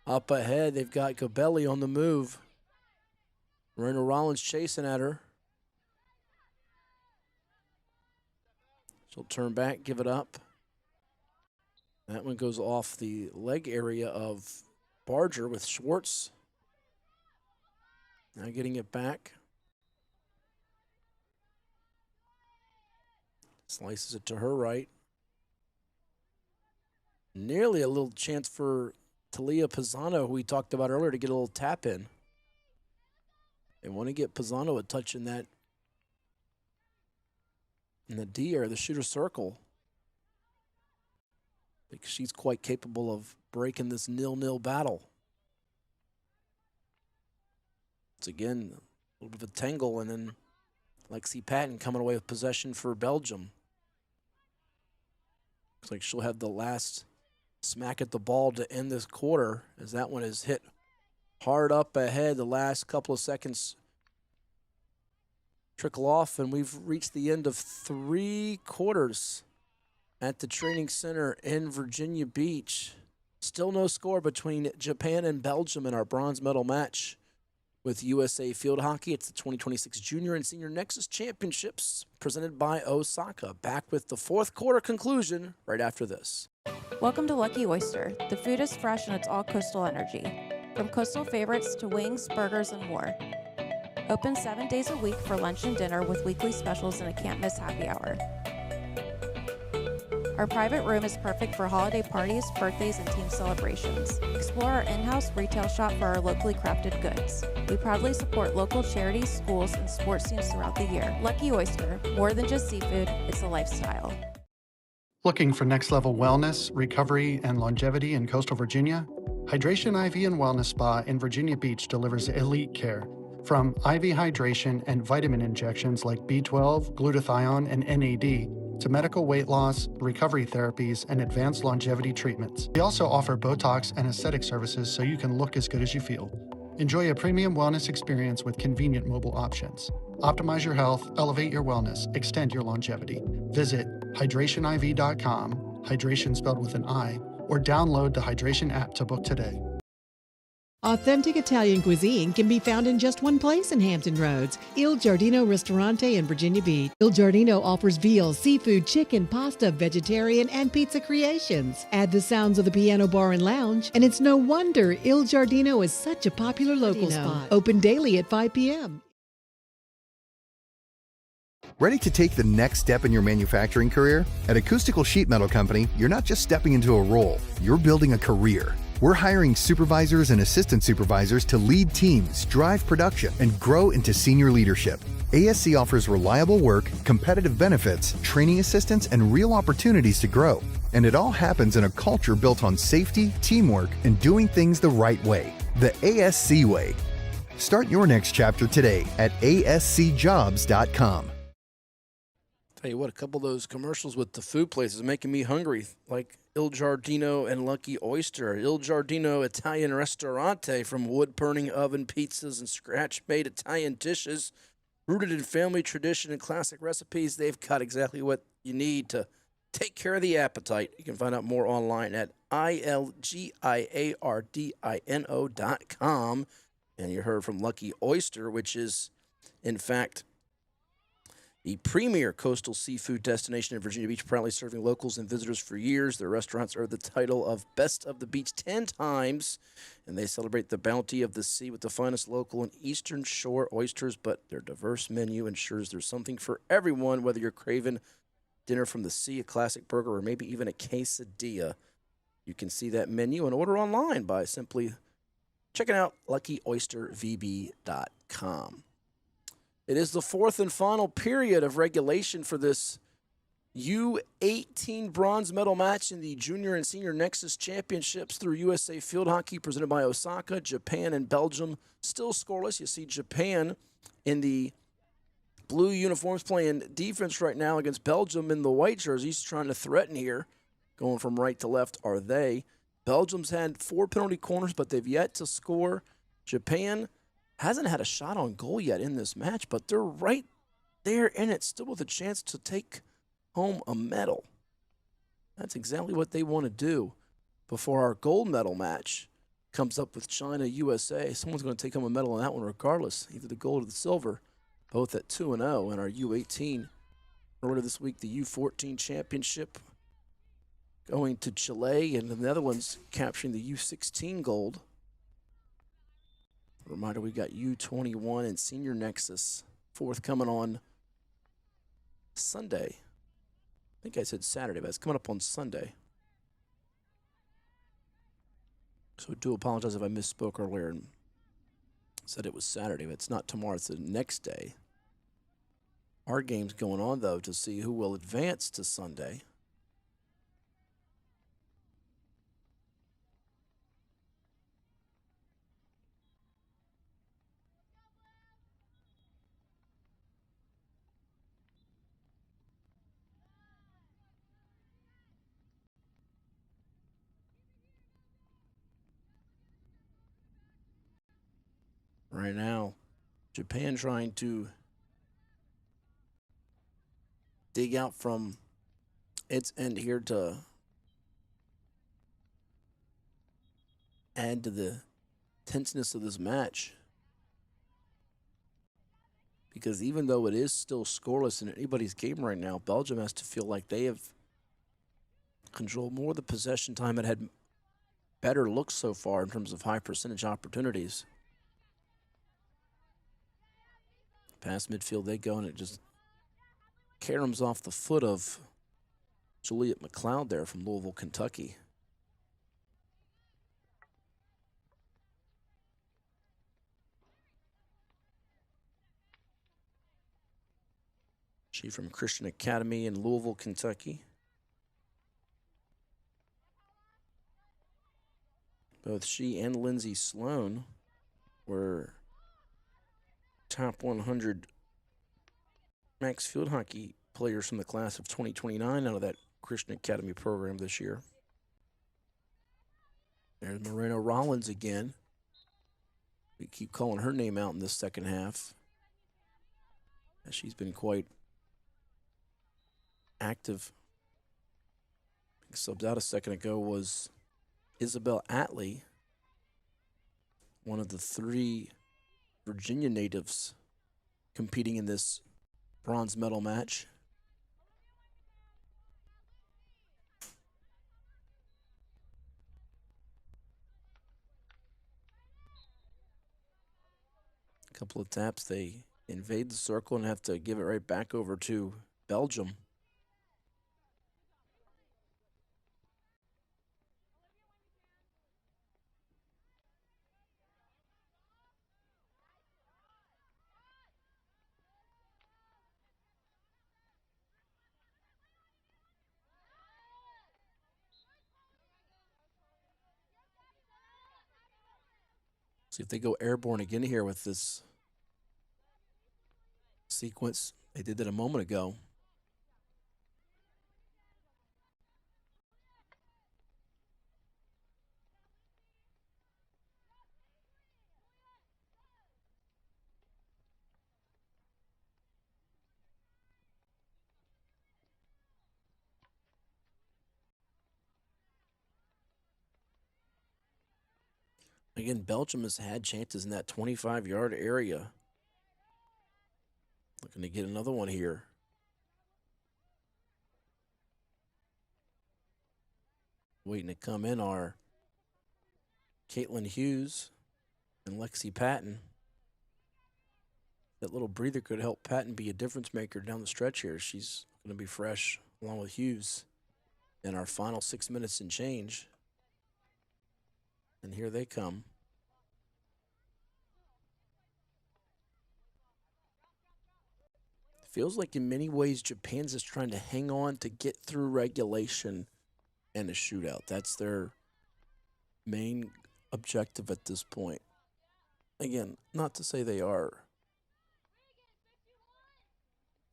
Up ahead, they've got Gabelli on the move. Moreno Rollins chasing at her. She'll turn back, give it up. That one goes off the leg area of Barger with Schwartz. Now getting it back. Slices it to her right. Nearly a little chance for Talia Pisano, who we talked about earlier, to get a little tap in. They want to get Pisano a touch in that, in the D area, the shooter circle. Because she's quite capable of breaking this 0-0 battle. It's again a little bit of a tangle, and then Lexi Patton coming away with possession for Belgium. Looks like she'll have the last smack at the ball to end this quarter, as that one is hit hard up ahead. The last couple of seconds trickle off, and we've reached the end of 3 quarters at the training center in Virginia Beach. Still no score between Japan and Belgium in our bronze medal match with USA Field Hockey. It's the 2026 Junior and Senior Nexus Championships presented by Osaka. Back with the 4th quarter conclusion right after this. Welcome to Lucky Oyster. The food is fresh and it's all coastal energy. From coastal favorites to wings, burgers, and more. Open 7 days a week for lunch and dinner with weekly specials and a can't miss happy hour. Our private room is perfect for holiday parties, birthdays, and team celebrations. Explore our in-house retail shop for our locally crafted goods. We proudly support local charities, schools, and sports teams throughout the year. Lucky Oyster, more than just seafood, it's a lifestyle. Looking for next-level wellness, recovery, and longevity in coastal Virginia? Hydration IV and Wellness Spa in Virginia Beach delivers elite care. From IV hydration and vitamin injections like B12, glutathione, and NAD, to medical weight loss, recovery therapies, and advanced longevity treatments. We also offer Botox and aesthetic services so you can look as good as you feel. Enjoy a premium wellness experience with convenient mobile options. Optimize your health, elevate your wellness, extend your longevity. Visit hydrationiv.com, hydration spelled with an I, or download the Hydration app to book today. Authentic Italian cuisine can be found in just one place in Hampton Roads, Il Giardino Ristorante in Virginia Beach. Il Giardino offers veal, seafood, chicken, pasta, vegetarian, and pizza creations. Add the sounds of the piano bar and lounge, and it's no wonder Il Giardino is such a popular local spot. Open daily at 5 p.m. Ready to take the next step in your manufacturing career? At Acoustical Sheet Metal Company, you're not just stepping into a role, you're building a career. We're hiring supervisors and assistant supervisors to lead teams, drive production, and grow into senior leadership. ASC offers reliable work, competitive benefits, training assistance, and real opportunities to grow. And it all happens in a culture built on safety, teamwork, and doing things the right way. The ASC way. Start your next chapter today at ascjobs.com. Tell you what, a couple of those commercials with the food places making me hungry, like Il Giardino and Lucky Oyster. Il Giardino Italian Ristorante, from wood-burning oven pizzas and scratch-made Italian dishes. Rooted in family tradition and classic recipes, they've got exactly what you need to take care of the appetite. You can find out more online at ilgiardino.com. And you heard from Lucky Oyster, which is, in fact, the premier coastal seafood destination in Virginia Beach, proudly serving locals and visitors for years. Their restaurants earned the title of Best of the Beach 10 times, and they celebrate the bounty of the sea with the finest local and eastern shore oysters, but their diverse menu ensures there's something for everyone, whether you're craving dinner from the sea, a classic burger, or maybe even a quesadilla. You can see that menu and order online by simply checking out luckyoystervb.com. It is the fourth and final period of regulation for this U18 bronze medal match in the Junior and Senior Nexus Championships through USA Field Hockey, presented by Osaka. Japan and Belgium still scoreless. You see Japan in the blue uniforms playing defense right now against Belgium in the white jerseys, trying to threaten here. Going from right to left are they. Belgium's had 4 penalty corners, but they've yet to score. Japan hasn't had a shot on goal yet in this match, but they're right there in it, still with a chance to take home a medal. That's exactly what they want to do before our gold medal match comes up with China, USA. Someone's going to take home a medal on that one regardless, either the gold or the silver, both at 2-0 in our U18. Earlier this week, the U14 championship going to Chile, and the Netherlands capturing the U16 gold. Reminder, we got U21 and Senior Nexus forthcoming on Sunday. I think I said Saturday, but it's coming up on Sunday. So I do apologize if I misspoke earlier and said it was Saturday, but it's not tomorrow, it's the next day. Our game's going on, though, to see who will advance to Sunday. Right now, Japan trying to dig out from its end here to add to the tenseness of this match. Because even though it is still scoreless in anybody's game right now, Belgium has to feel like they have controlled more of the possession time and had better looks so far in terms of high percentage opportunities. Past midfield they go, and it just caroms off the foot of Juliet McLeod there from Louisville, Kentucky. She from Christian Academy in Louisville, Kentucky. Both she and Lindsay Sloan were top 100 max field hockey players from the class of 2029 out of that Christian Academy program this year. There's Moreno Rollins again. We keep calling her name out in this second half. She's been quite active. Subbed out a second ago was Isabel Atley, one of the 3 Virginia natives competing in this bronze medal match. A couple of taps, they invade the circle and have to give it right back over to Belgium. See if they go airborne again here with this sequence. They did that a moment ago. Again, Belgium has had chances in that 25-yard area. Looking to get another one here. Waiting to come in are Caitlin Hughes and Lexi Patton. That little breather could help Patton be a difference maker down the stretch here. She's going to be fresh along with Hughes in our final 6 minutes and change. And here they come. Feels like in many ways Japan's just trying to hang on to get through regulation and a shootout. That's their main objective at this point. Again, not to say they are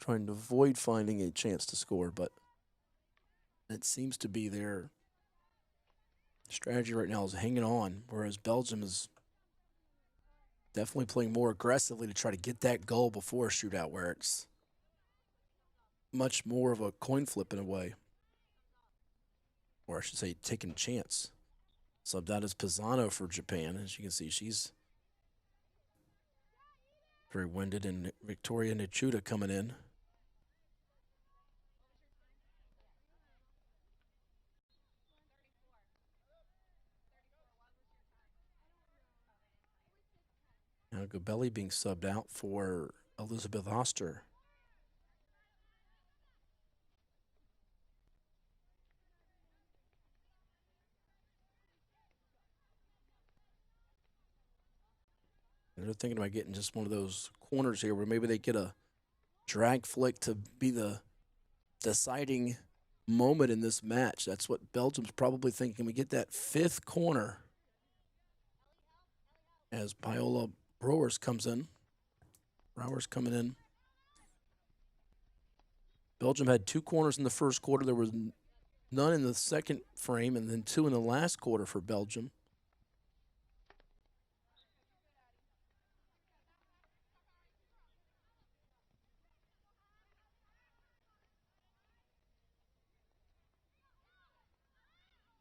trying to avoid finding a chance to score, but it seems to be their strategy right now is hanging on, whereas Belgium is definitely playing more aggressively to try to get that goal before a shootout, where it's much more of a coin flip in a way. Or I should say, taking a chance. Subbed out as Pisano for Japan. As you can see, she's very winded, and Victoria Nichuda coming in. Now Gabelli being subbed out for Elizabeth Oster. And they're thinking about getting just one of those corners here where maybe they get a drag flick to be the deciding moment in this match. That's what Belgium's probably thinking. We get that fifth corner as Paola Brouwers comes in. Brouwers coming in. Belgium had 2 corners in the first quarter. There was none in the second frame, and then 2 in the last quarter for Belgium.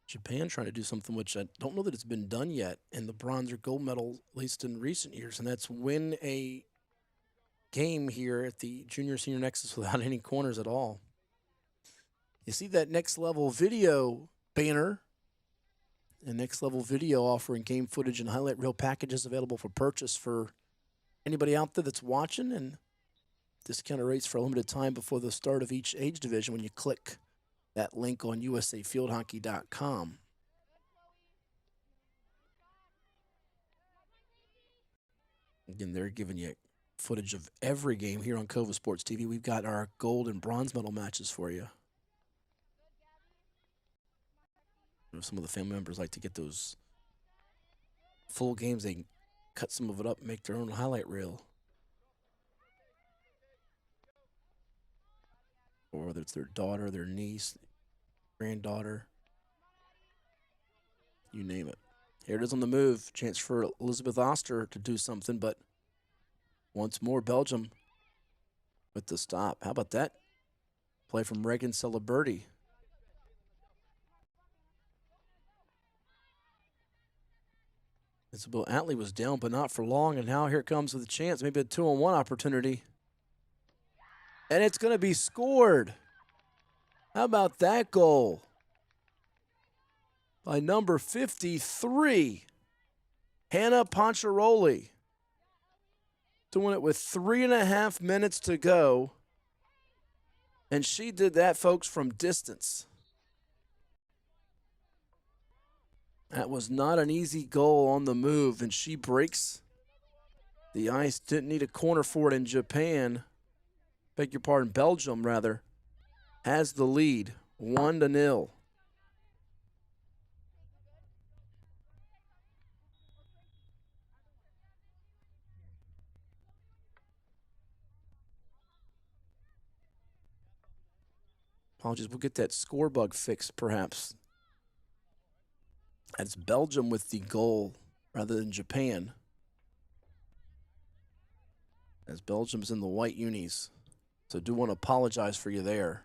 Japan trying to do something which I don't know that it's been done yet in the bronze or gold medal, at least in recent years, and that's win a game here at the Junior Senior Nexus without any corners at all. You see that Next Level Video banner, and Next Level Video offering game footage and highlight reel packages available for purchase for anybody out there that's watching, and discounted rates for a limited time before the start of each age division when you click that link on usafieldhockey.com. Again, they're giving you footage of every game here on Cova Sports TV. We've got our gold and bronze medal matches for you. Some of the family members like to get those full games. They can cut some of it up and make their own highlight reel. Or whether it's their daughter, their niece, granddaughter, you name it. Here it is on the move. Chance for Elizabeth Oster to do something, but once more, Belgium with the stop. How about that play from Reagan Celeberti? Isabel Atlee was down, but not for long, and now here comes with a chance, maybe a 2-on-1 opportunity. And it's going to be scored. How about that goal? By number 53, Hannah Poncheroli. doing it with 3.5 minutes to go. And she did that, folks, from distance. That was not an easy goal on the move, and she breaks the ice. Didn't need a corner for it in Japan. Beg your pardon, Belgium, rather, has the lead, 1-0. Apologies, we'll get that score bug fixed, perhaps. That's Belgium with the goal rather than Japan, as Belgium's in the white unis. So do want to apologize for you there.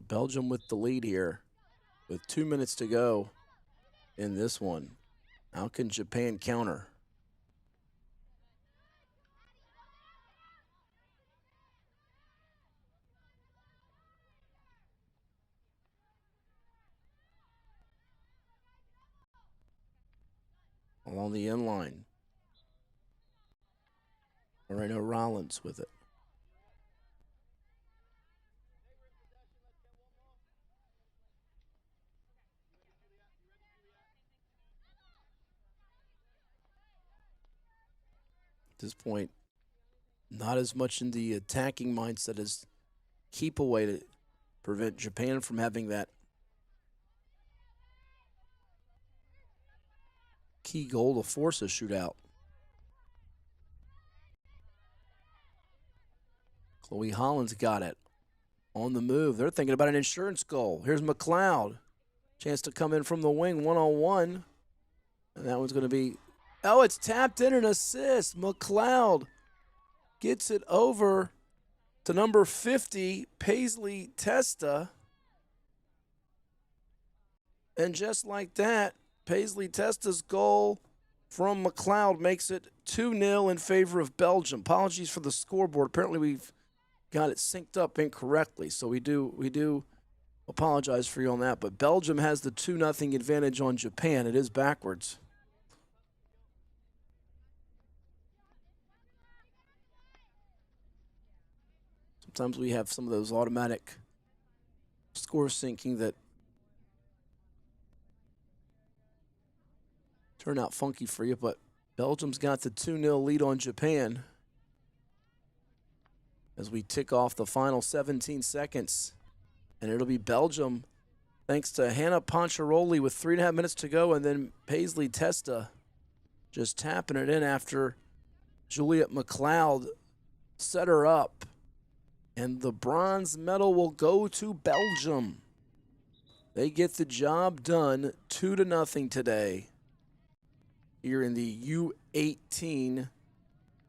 Belgium with the lead here with 2 minutes to go in this one. How can Japan counter? Along the end line. Moreno Rollins with it. At this point, not as much in the attacking mindset as keep away to prevent Japan from having that key goal to force a shootout. Chloe Holland's got it on the move. They're thinking about an insurance goal. Here's McLeod. Chance to come in from the wing, one-on-one. And that one's going to be, oh, it's tapped in, an assist. McLeod gets it over to number 50, Paisley Testa. And just like that, Paisley Testa's goal from McLeod makes it 2-0 in favor of Belgium. Apologies for the scoreboard. Apparently we've got it synced up incorrectly, so we do apologize for you on that. But Belgium has the 2-0 advantage on Japan. It is backwards. Sometimes we have some of those automatic score syncing that turn out funky for you, but Belgium's got the 2-0 lead on Japan as we tick off the final 17 seconds. And it'll be Belgium, thanks to Hannah Poncheroli with 3.5 minutes to go, and then Paisley Testa just tapping it in after Juliet McLeod set her up. And the bronze medal will go to Belgium. They get the job done, 2-0 today here in the U18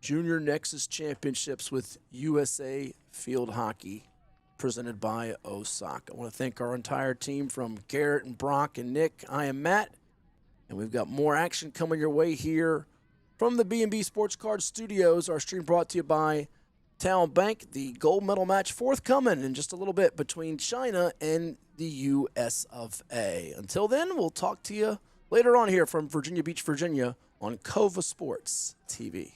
Junior Nexus Championships with USA Field Hockey, presented by Osaka. I want to thank our entire team from Garrett and Brock and Nick. I am Matt, and we've got more action coming your way here from the B&B Sports Card Studios. Our stream brought to you by Town Bank. The gold medal match forthcoming in just a little bit between China and the US of A. Until then, we'll talk to you later on here from Virginia Beach, Virginia on Cova Sports TV.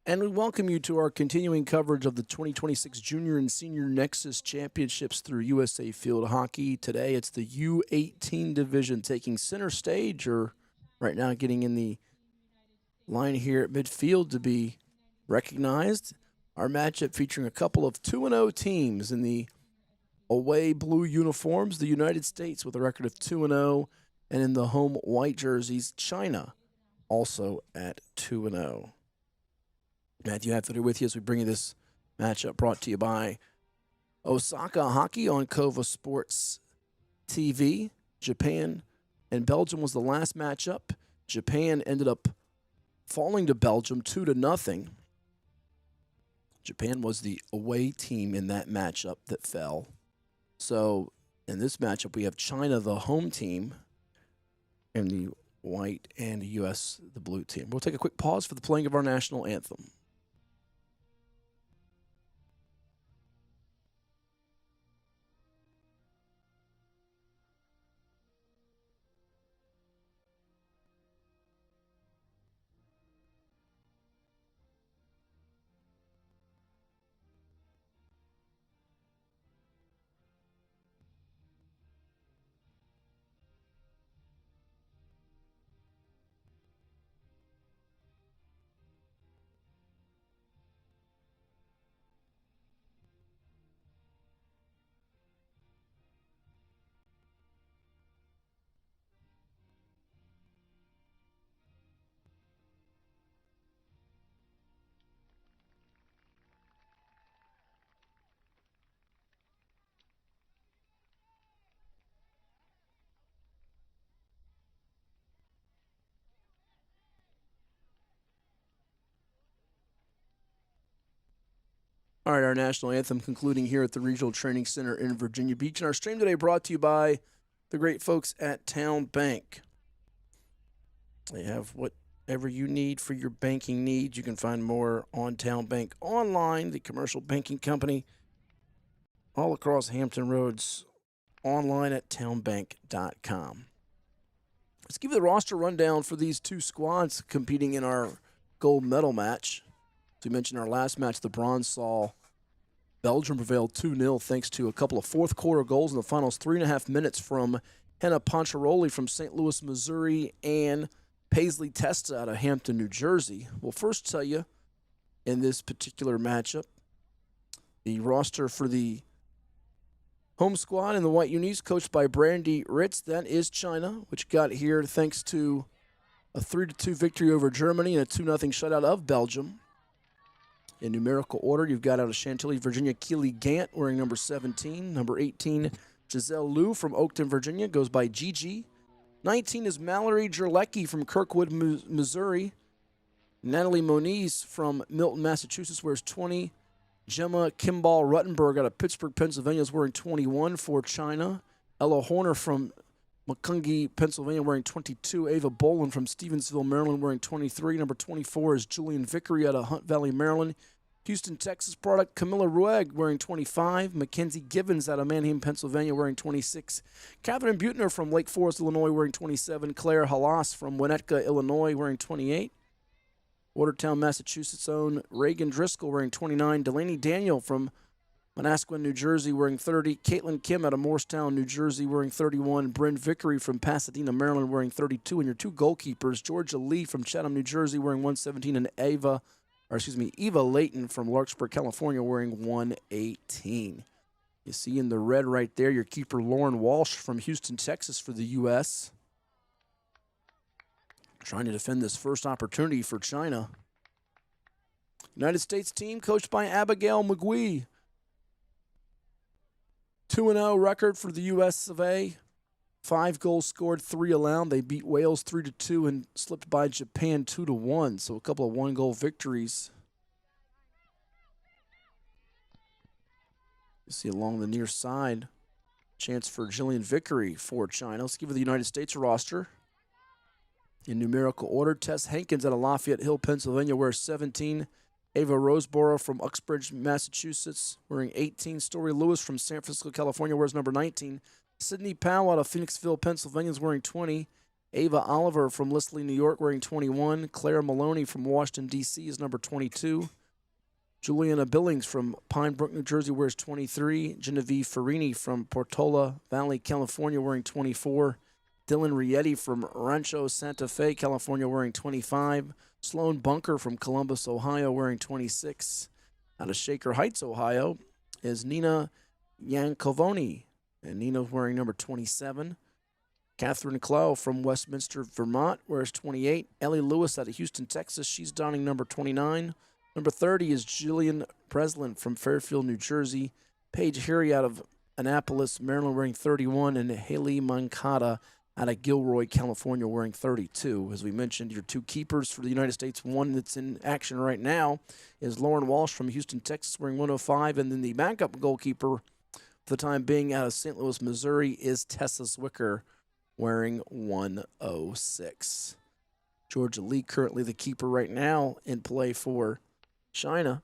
And we welcome you to our continuing coverage of the 2026 Junior and Senior Nexus Championships through USA Field Hockey. Today it's the U18 division taking center stage, or right now getting in the line here at midfield to be recognized. Our matchup featuring a couple of 2-0 teams in the away blue uniforms, the United States with a record of 2-0, and in the home white jerseys, China also at 2-0. Matthew Hatfield with you as we bring you this matchup brought to you by Osaka Hockey on Kova Sports TV. Japan and Belgium was the last matchup. Japan ended up falling to Belgium 2-0. Japan was the away team in that matchup that fell. So in this matchup, we have China, the home team, and the white, and the U.S., the blue team. We'll take a quick pause for the playing of our national anthem. All right, our national anthem concluding here at the Regional Training Center in Virginia Beach. And our stream today brought to you by the great folks at Town Bank. They have whatever you need for your banking needs. You can find more on Town Bank online, the commercial banking company, all across Hampton Roads, online at townbank.com. Let's give you the roster rundown for these two squads competing in our gold medal match. As we mentioned, our last match, the bronze saw Belgium prevailed 2-0 thanks to a couple of fourth quarter goals in the finals, 3.5 minutes from Henna Poncheroli from St. Louis, Missouri, and Paisley Testa out of Hampton, New Jersey. We'll first tell you in this particular matchup the roster for the home squad in the white unis, coached by Brandy Ritz. That is China, which got here thanks to a 3-2 victory over Germany and a 2-0 shutout of Belgium. In numerical order, you've got out of Chantilly, Virginia, Keely Gant wearing number 17. Number 18, Giselle Liu from Oakton, Virginia, goes by Gigi. 19 is Mallory Jerlecki from Kirkwood, Missouri. Natalie Moniz from Milton, Massachusetts, wears 20. Gemma Kimball Ruttenberg out of Pittsburgh, Pennsylvania, is wearing 21 for China. Ella Horner from Macungie, Pennsylvania, wearing 22. Ava Boland from Stevensville, Maryland, wearing 23. Number 24 is Julian Vickery out of Hunt Valley, Maryland. Houston, Texas product, Camilla Rueg, wearing 25. Mackenzie Givens out of Manheim, Pennsylvania, wearing 26. Catherine Butner from Lake Forest, Illinois, wearing 27. Claire Halas from Winnetka, Illinois, wearing 28. Watertown, Massachusetts' own Reagan Driscoll, wearing 29. Delaney Daniel from Manasquan, New Jersey, wearing 30. Caitlin Kim out of Morristown, New Jersey, wearing 31. Bryn Vickery from Pasadena, Maryland, wearing 32. And your two goalkeepers, Georgia Lee from Chatham, New Jersey, wearing 117, and Eva Layton from Larkspur, California, wearing 118. You see in the red right there your keeper, Lauren Walsh from Houston, Texas for the U.S., trying to defend this first opportunity for China. United States team coached by Abigail McGuee. 2-0 record for the U.S. of A. 5 goals scored, 3 allowed. They beat Wales 3-2 and slipped by Japan 2-1. So a couple of one-goal victories. You see along the near side, chance for Jillian Vickery for China. Let's give you the United States roster. In numerical order, Tess Hankins out of Lafayette Hill, Pennsylvania, wears 17. Ava Roseborough from Uxbridge, Massachusetts, wearing 18. Story Lewis from San Francisco, California, wears number 19. Sydney Powell out of Phoenixville, Pennsylvania, is wearing 20. Ava Oliver from Lisley, New York, wearing 21. Claire Maloney from Washington, D.C. is number 22. Juliana Billings from Pine Brook, New Jersey, wears 23. Genevieve Farini from Portola Valley, California, wearing 24. Dylan Rietti from Rancho Santa Fe, California, wearing 25. Sloan Bunker from Columbus, Ohio, wearing 26. Out of Shaker Heights, Ohio, is Nina Yancovoni, and Nina's wearing number 27. Catherine Clough from Westminster, Vermont, wears 28. Ellie Lewis out of Houston, Texas, she's donning number 29. Number 30 is Jillian Breslin from Fairfield, New Jersey. Paige Harry out of Annapolis, Maryland, wearing 31. And Haley Mancada out of Gilroy, California, wearing 32. As we mentioned, your two keepers for the United States, one that's in action right now is Lauren Walsh from Houston, Texas, wearing 105. And then the backup goalkeeper for the time being out of St. Louis, Missouri is Tessa Zwicker, wearing 106. Georgia Lee currently the keeper right now in play for China.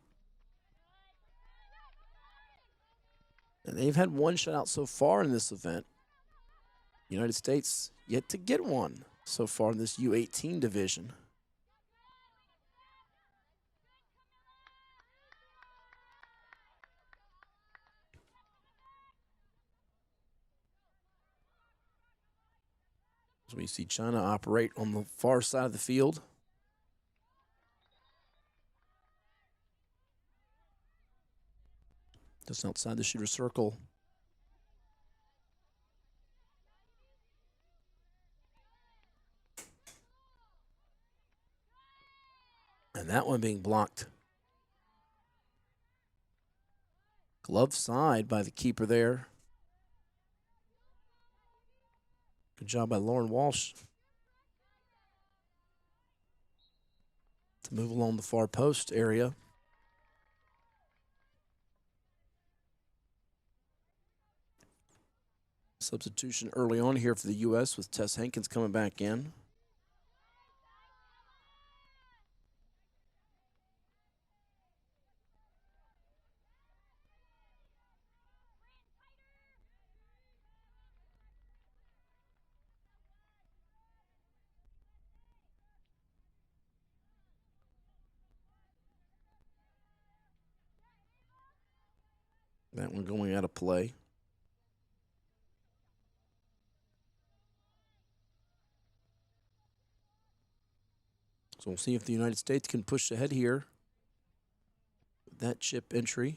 And they've had one shutout so far in this event. United States yet to get one so far in this U18 division. So we see China operate on the far side of the field. Just outside the shooter circle. And that one being blocked. Glove side by the keeper there. Good job by Lauren Walsh to move along the far post area. Substitution early on here for the U.S. with Tess Hankins coming back in. That one going out of play. So we'll see if the United States can push ahead here with that chip entry.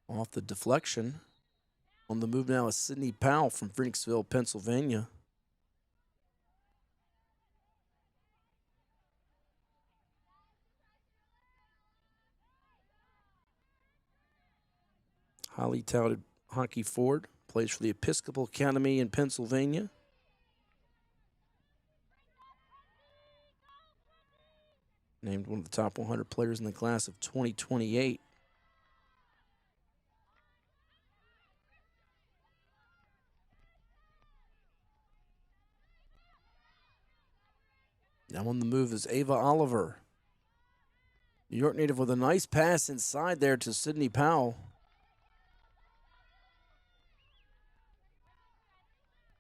Off the deflection. On the move now is Sydney Powell from Phoenixville, Pennsylvania. Highly touted hockey forward. Plays for the Episcopal Academy in Pennsylvania. Named one of the top 100 players in the class of 2028. Now on the move is Ava Oliver. New York native with a nice pass inside there to Sydney Powell.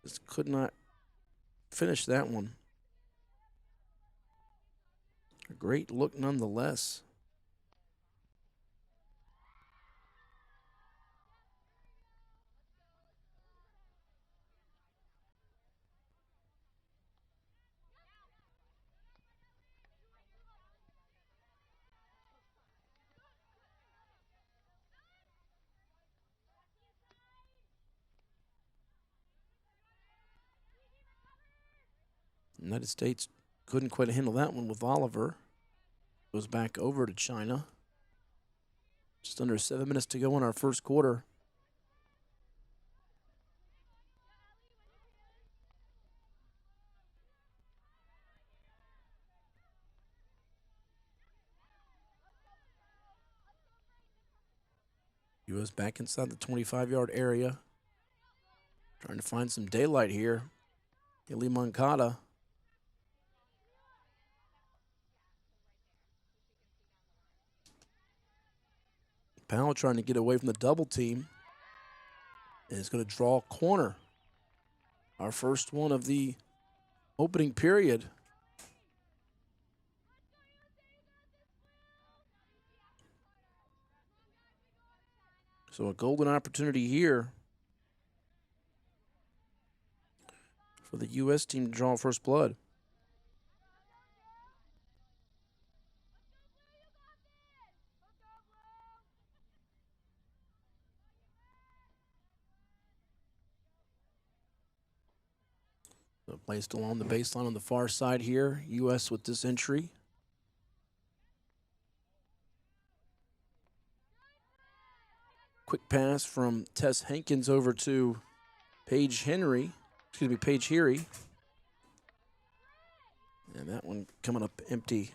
Just could not finish that one. A great look nonetheless. United States couldn't quite handle that one with Oliver. Goes back over to China. Just under 7 minutes to go in our first quarter. U.S. back inside the 25-yard area. Trying to find some daylight here. Haley Mancada. Powell trying to get away from the double team. And is going to draw a corner. Our first one of the opening period. So a golden opportunity here for the U.S. team to draw first blood. So placed along the baseline on the far side here. U.S. with this entry. Quick pass from Tess Hankins over to Paige Heary. And that one coming up empty.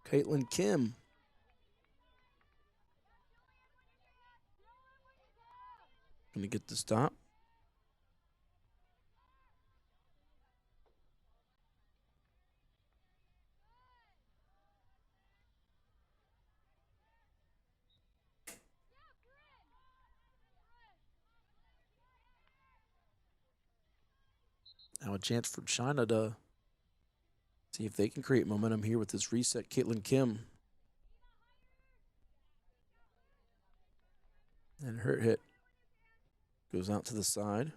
Caitlin Kim. Gonna get the stop. Now a chance for China to see if they can create momentum here with this reset. Caitlin Kim. And her hit goes out to the side.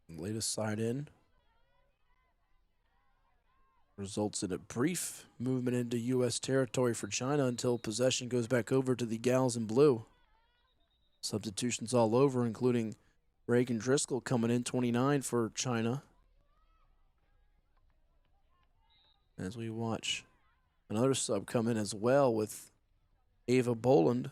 Latest side in. Results in a brief movement into U.S. territory for China until possession goes back over to the gals in blue. Substitutions all over, including Reagan Driscoll coming in, 29 for China. As we watch another sub come in as well with Ava Boland.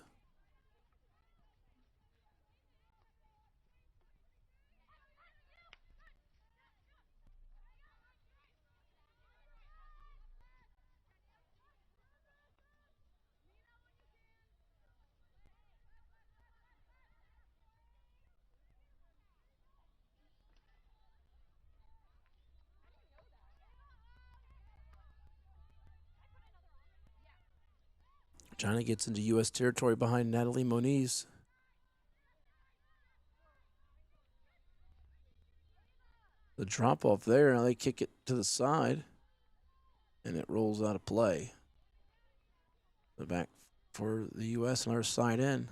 China gets into U.S. territory behind Natalie Moniz. The drop off there, now they kick it to the side, and it rolls out of play. The back for the U.S. and our side in.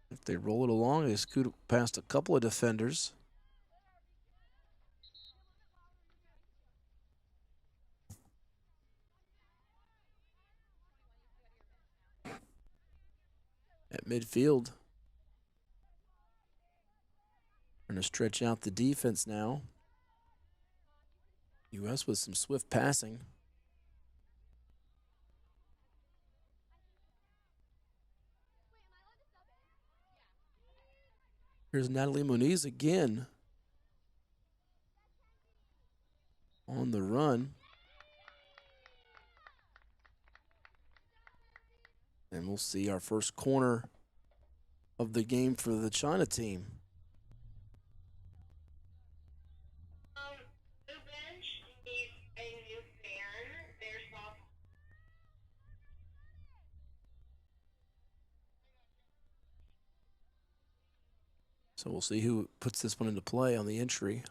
If they roll it along, they scoot past a couple of defenders. At midfield. Trying to stretch out the defense now. U.S. with some swift passing. Here's Natalie Moniz again. On the run. And we'll see our first corner of the game for the China team. So we'll see who puts this one into play on the entry.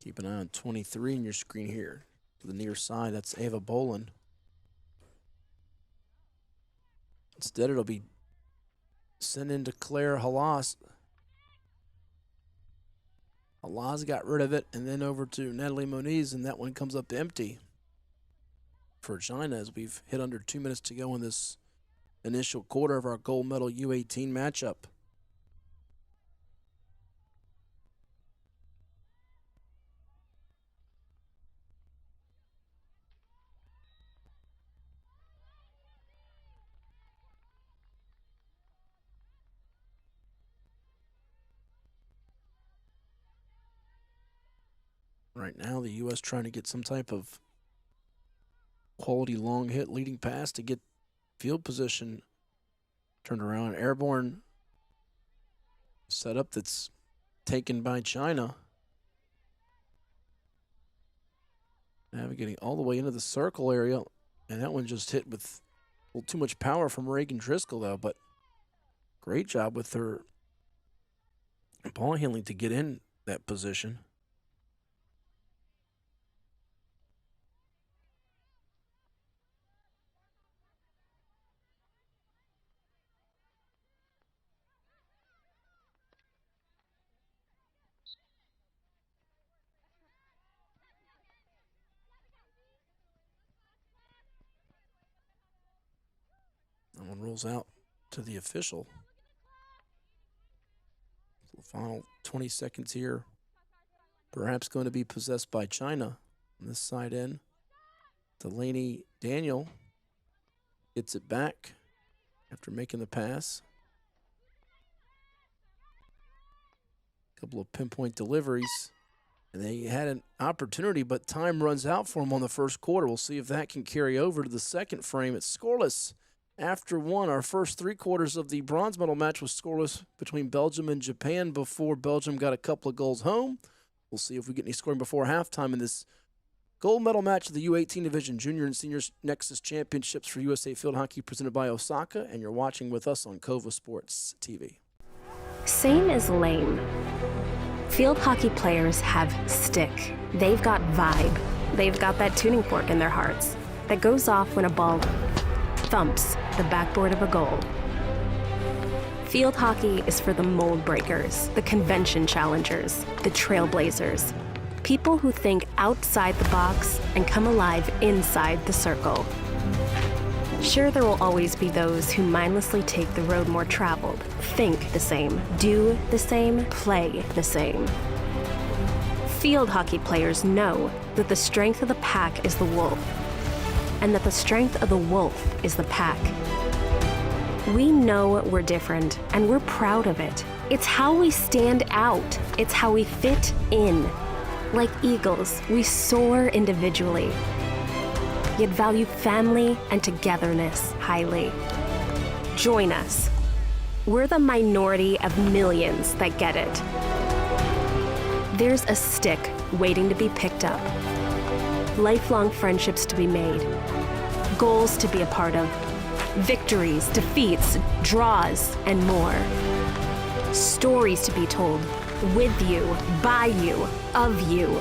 Keep an eye on 23 on your screen here. To the near side, that's Ava Boland. Instead, it'll be sent into Claire Halas. Halas got rid of it, and then over to Natalie Moniz, and that one comes up empty for China as we've hit under 2 minutes to go in this initial quarter of our gold medal U18 matchup. Right now, the U.S. trying to get some type of quality long hit leading pass to get field position turned around. Airborne setup that's taken by China. Navigating all the way into the circle area. And that one just hit with a little too much power from Reagan Driscoll, though. But great job with her ball handling to get in that position. That one rolls out to the official. The final 20 seconds here. Perhaps going to be possessed by China on this side end. Delaney Daniel gets it back after making the pass. A couple of pinpoint deliveries. And they had an opportunity, but time runs out for them on the first quarter. We'll see if that can carry over to the second frame. It's scoreless after one. Our first 3 quarters of the bronze medal match was scoreless between Belgium and Japan before Belgium got a couple of goals home. We'll see if we get any scoring before halftime in this gold medal match of the U18 Division Junior and Senior Nexus Championships for USA Field Hockey presented by Osaka, and you're watching with us on Kova Sports TV. Same as lame. Field hockey players have stick. They've got vibe. They've got that tuning fork in their hearts that goes off when a ball thumps the backboard of a goal. Field hockey is for the mold breakers, the convention challengers, the trailblazers, people who think outside the box and come alive inside the circle. Sure, there will always be those who mindlessly take the road more traveled, think the same, do the same, play the same. Field hockey players know that the strength of the pack is the wolf, and that the strength of the wolf is the pack. We know we're different, and we're proud of it. It's how we stand out. It's how we fit in. Like eagles, we soar individually, yet value family and togetherness highly. Join us. We're the minority of millions that get it. There's a stick waiting to be picked up, lifelong friendships to be made, goals to be a part of, victories, defeats, draws, and more. Stories to be told with you, by you, of you.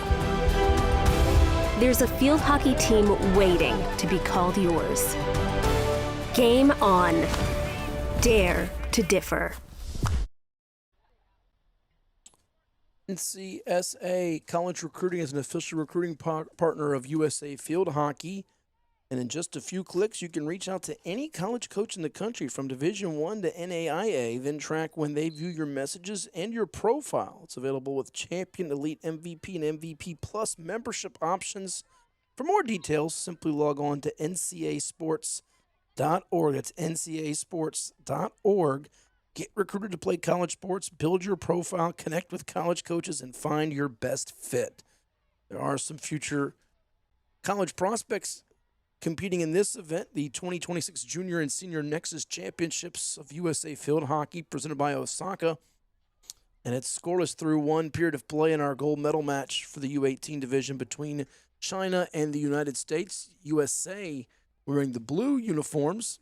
There's a field hockey team waiting to be called yours. Game on. Dare to differ. NCSA College Recruiting is an official recruiting partner of USA Field Hockey. And in just a few clicks, you can reach out to any college coach in the country from Division I to NAIA, then track when they view your messages and your profile. It's available with Champion, Elite, MVP, and MVP Plus membership options. For more details, simply log on to ncasports.org. That's ncasports.org. Get recruited to play college sports, build your profile, connect with college coaches, and find your best fit. There are some future college prospects competing in this event, the 2026 Junior and Senior Nexus Championships of USA Field Hockey presented by Osaka. And it's scoreless through one period of play in our gold medal match for the U18 division between China and the United States. USA wearing the blue uniforms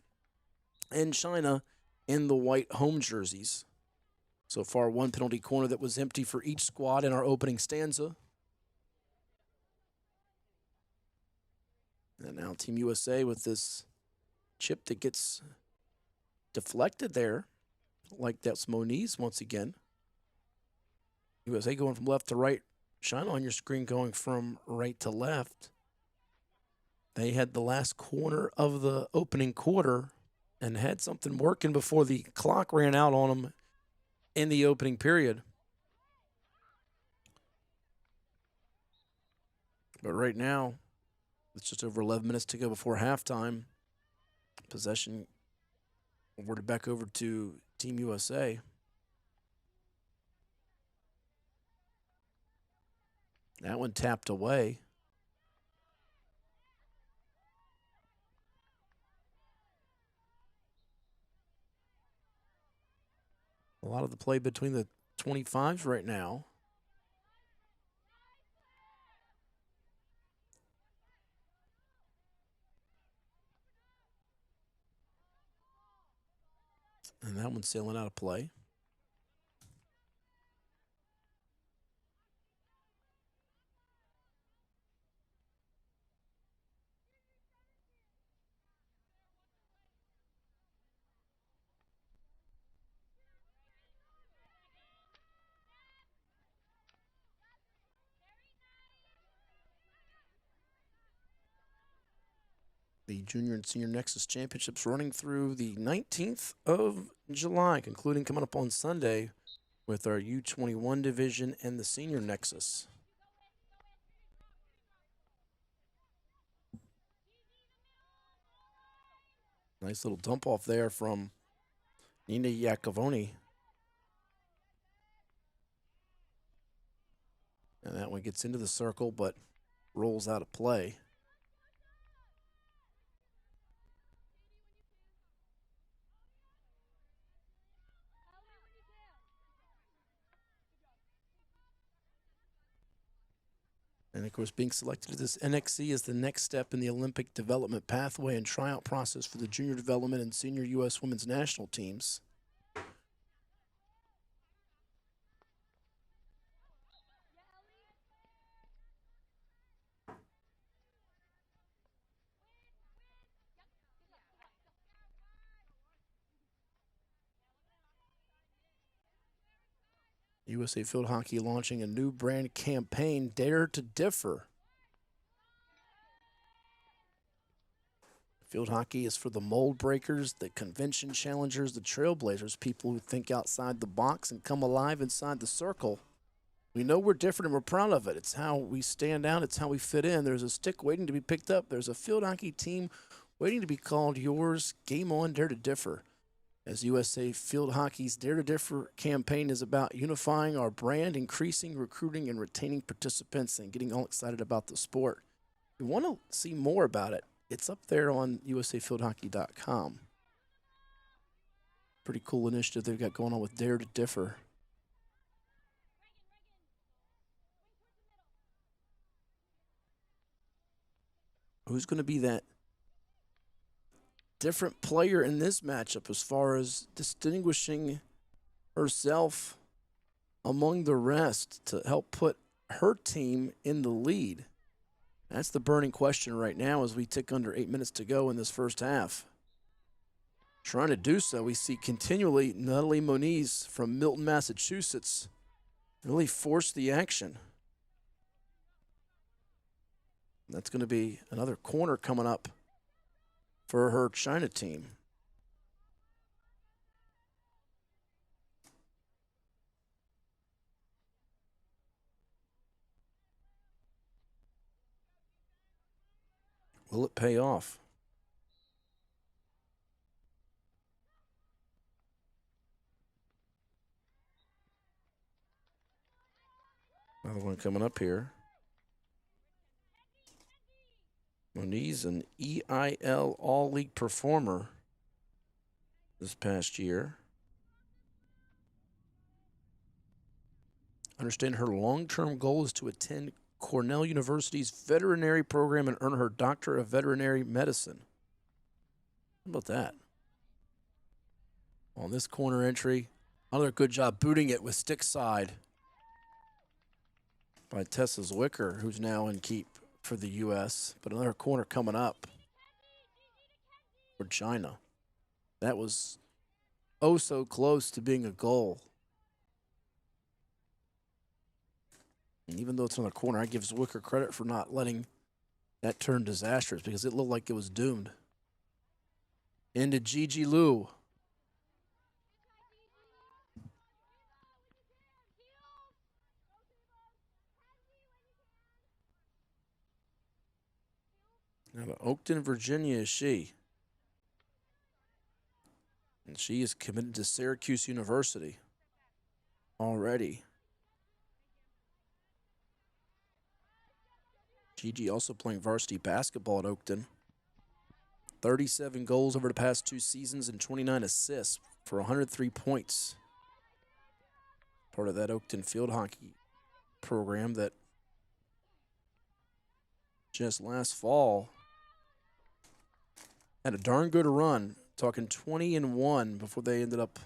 and China in the white home jerseys. So far, one penalty corner that was empty for each squad in our opening stanza. And now Team USA with this chip that gets deflected there. Like that's Moniz once again. USA going from left to right. China on your screen going from right to left. They had the last corner of the opening quarter and had something working before the clock ran out on them in the opening period. But right now, it's just over 11 minutes to go before halftime. Possession awarded back over to Team USA. That one tapped away. A lot of the play between the 25s right now. And that one's sailing out of play. The Junior and Senior Nexus Championships running through the 19th of July, concluding coming up on Sunday with our U21 division and the Senior Nexus. Nice little dump off there from Nina Iacovoni. And that one gets into the circle, but rolls out of play. And of course, being selected to this NXC is the next step in the Olympic development pathway and tryout process for the junior development and senior U.S. women's national teams. USA Field Hockey launching a new brand campaign, Dare to Differ. Field hockey is for the mold breakers, the convention challengers, the trailblazers, people who think outside the box and come alive inside the circle. We know we're different and we're proud of it. It's how we stand out. It's how we fit in. There's a stick waiting to be picked up. There's a field hockey team waiting to be called yours. Game on, Dare to Differ. As USA Field Hockey's Dare to Differ campaign is about unifying our brand, increasing, recruiting, and retaining participants, and getting all excited about the sport. If you want to see more about it, it's up there on usafieldhockey.com. Pretty cool initiative they've got going on with Dare to Differ. Who's going to be that different player in this matchup as far as distinguishing herself among the rest to help put her team in the lead? That's the burning question right now as we tick under 8 minutes to go in this first half. Trying to do so, we see continually Natalie Moniz from Milton, Massachusetts really force the action. That's going to be another corner coming up for her China team. Will it pay off? Another one coming up here. Moniz, an EIL All-League performer this past year. Understand her long-term goal is to attend Cornell University's veterinary program and earn her Doctor of Veterinary Medicine. How about that? On this corner entry, another good job booting it with stick side by Tessa Zwicker, who's now in keep for the U.S., but another corner coming up for China. That was oh so close to being a goal. And even though it's another corner, I give Zwicker credit for not letting that turn disastrous because it looked like it was doomed. Into Gigi Liu. Now to Oakton, Virginia is she. And she is committed to Syracuse University already. Gigi also playing varsity basketball at Oakton. 37 goals over the past 2 seasons and 29 assists for 103 points. Part of that Oakton field hockey program that just last fall had a darn good run, talking 20-1 before they ended up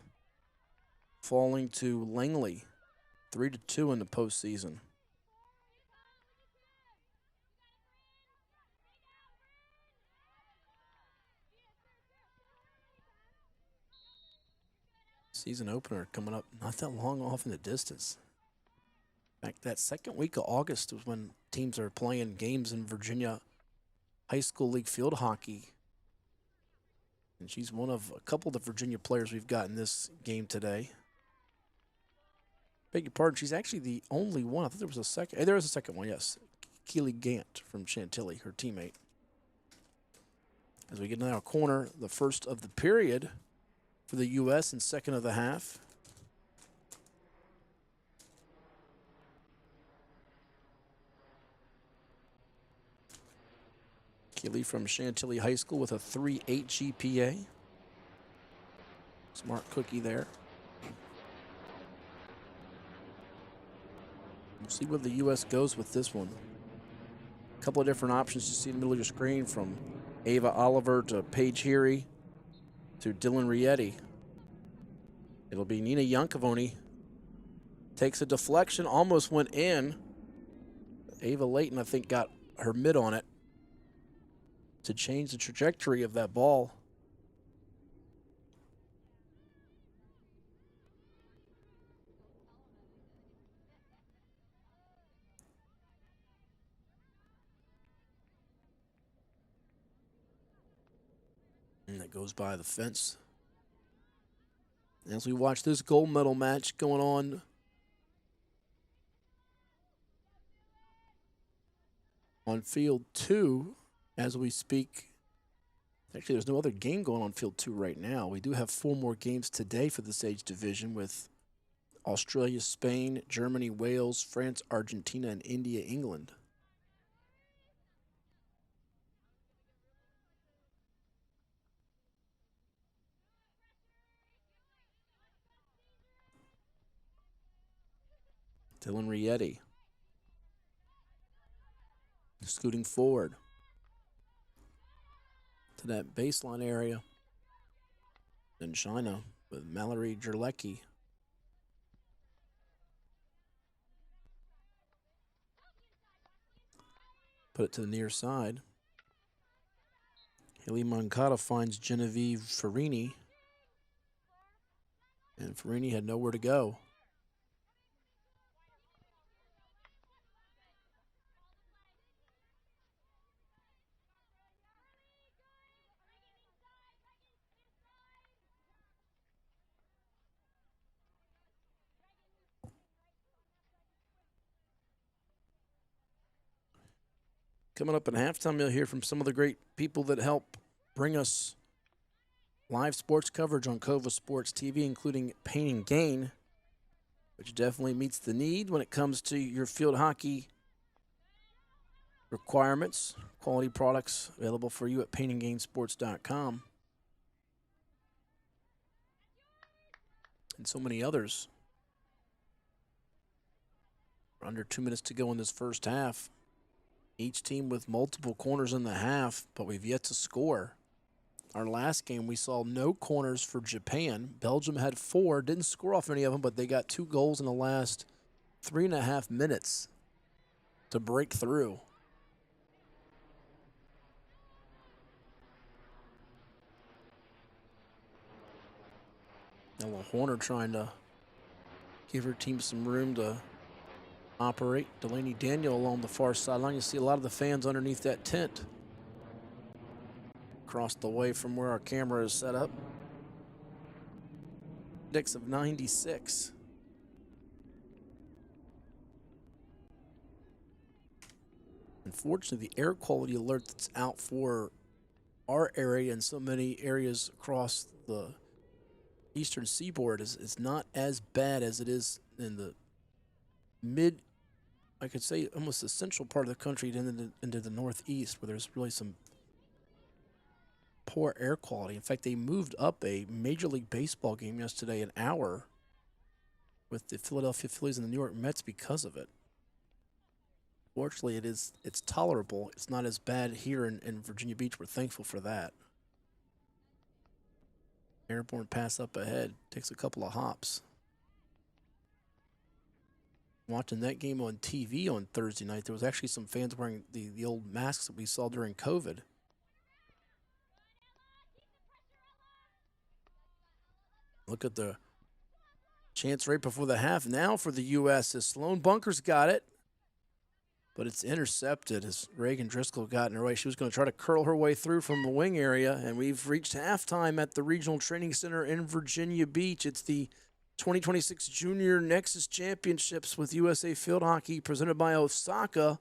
falling to Langley 3-2 in the postseason. Season opener coming up not that long off in the distance. In fact, that second week of August was when teams are playing games in Virginia High School League field hockey. And she's one of a couple of the Virginia players we've got in this game today. Beg your pardon, she's actually the only one. I thought there was a second. Hey, there is a second one, yes. Keely Gant from Chantilly, her teammate. As we get into our corner, the first of the period for the U.S. and second of the half. Keely from Chantilly High School with a 3.8 GPA. Smart cookie there. We'll see where the U.S. goes with this one. A couple of different options you see in the middle of your screen, from Ava Oliver to Paige Heary to Dylan Rietti. It'll be Nina Yankavoni. Takes a deflection, almost went in. Ava Layton, I think, got her mid on it to change the trajectory of that ball. And that goes by the fence. As we watch this gold medal match going on field 2 as we speak. Actually, there's no other game going on field 2 right now. We do have 4 more games today for this age division, with Australia, Spain, Germany, Wales, France, Argentina, and India, England. Dylan Rietti scooting forward to that baseline area. Then China with Mallory Jerlecki. Put it to the near side. Haley Moncada finds Genevieve Farini. And Farini had nowhere to go. Coming up in halftime, you'll hear from some of the great people that help bring us live sports coverage on Cova Sports TV, including Pain and Gain, which definitely meets the need when it comes to your field hockey requirements. Quality products available for you at painandgainsports.com. And so many others. Under 2 minutes to go in this first half. Each team with multiple corners in the half, but we've yet to score. Our last game, we saw no corners for Japan. Belgium had 4, didn't score off any of them, but they got 2 goals in the last 3.5 minutes to break through. Ella Horner trying to give her team some room to operate. Delaney Daniel along the far sideline. You see a lot of the fans underneath that tent. Across the way from where our camera is set up. Index of 96. Unfortunately, the air quality alert that's out for our area and so many areas across the eastern seaboard is not as bad as it is in the I could say, almost the central part of the country into the northeast, where there's really some poor air quality. In fact, they moved up a Major League Baseball game yesterday an hour with the Philadelphia Phillies and the New York Mets because of it. Fortunately, it's tolerable. It's not as bad here in Virginia Beach. We're thankful for that. Airborne pass up ahead. Takes a couple of hops. Watching that game on TV on Thursday night, there was actually some fans wearing the old masks that we saw during COVID. Look at the chance right before the half now for the U.S. as Sloan Bunker's got it. But it's intercepted as Reagan Driscoll got in her way. She was going to try to curl her way through from the wing area, and we've reached halftime at the Regional Training Center in Virginia Beach. It's the 2026 Junior Nexus Championships with USA Field Hockey presented by Osaka.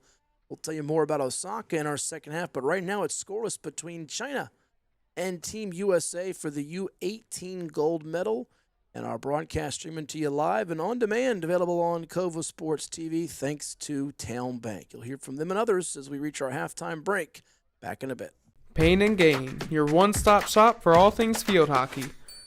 We'll tell you more about Osaka in our second half, but right now it's scoreless between China and Team USA for the U18 gold medal. And our broadcast streaming to you live and on demand, available on Kova Sports TV, thanks to Town Bank. You'll hear from them and others as we reach our halftime break. Back in a bit. Pain and Gain, your one-stop shop for all things field hockey.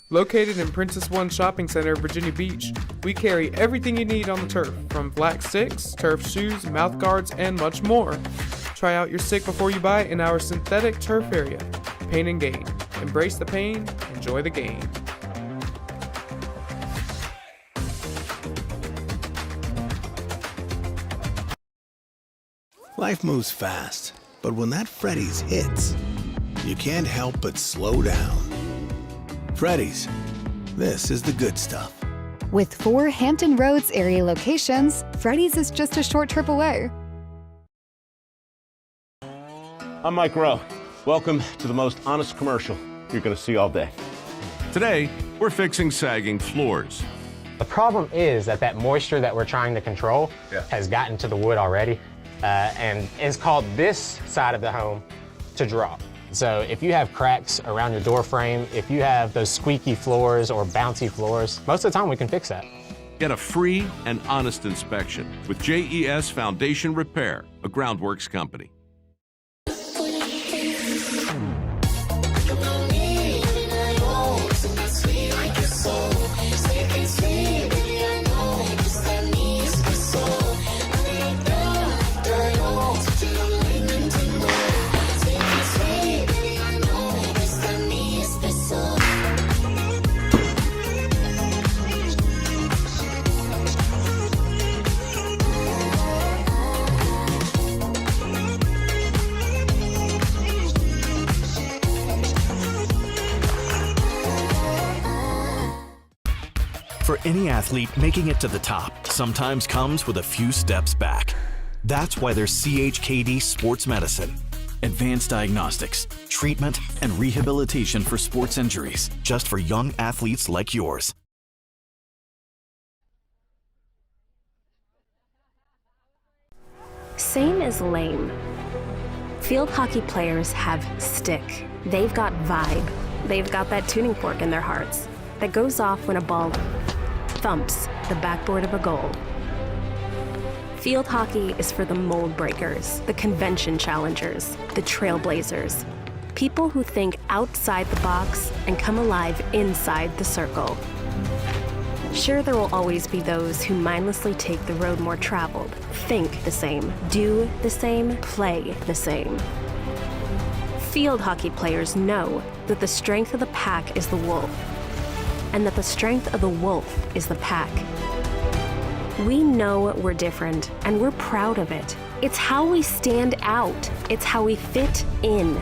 Located in Princess One Shopping Center, Virginia Beach, we carry everything you need on the turf, from black sticks, turf shoes, mouth guards, and much more. Try out your stick before you buy in our synthetic turf area. Pain and Gain. Embrace the pain, enjoy the game. Life moves fast, but when that Freddy's hits, you can't help but slow down. Freddy's, this is the good stuff. With 4 Hampton Roads area locations, Freddy's is just a short trip away. I'm Mike Rowe. Welcome to the most honest commercial you're going to see all day. Today, we're fixing sagging floors. The problem is that moisture that we're trying to control has gotten to the wood already. And it's called this side of the home to drop. So if you have cracks around your door frame, if you have those squeaky floors or bouncy floors, most of the time we can fix that. Get a free and honest inspection with JES Foundation Repair, a groundworks company. For any athlete, making it to the top sometimes comes with a few steps back. That's why there's CHKD Sports Medicine. Advanced diagnostics, treatment, and rehabilitation for sports injuries, just for young athletes like yours. Same is lame. Field hockey players have stick. They've got vibe. They've got that tuning fork in their hearts that goes off when a ball thumps the backboard of a goal. Field hockey is for the mold breakers, the convention challengers, the trailblazers, people who think outside the box and come alive inside the circle. Sure, there will always be those who mindlessly take the road more traveled, think the same, do the same, play the same. Field hockey players know that the strength of the pack is the wolf, and that the strength of the wolf is the pack. We know we're different, and we're proud of it. It's how we stand out. It's how we fit in.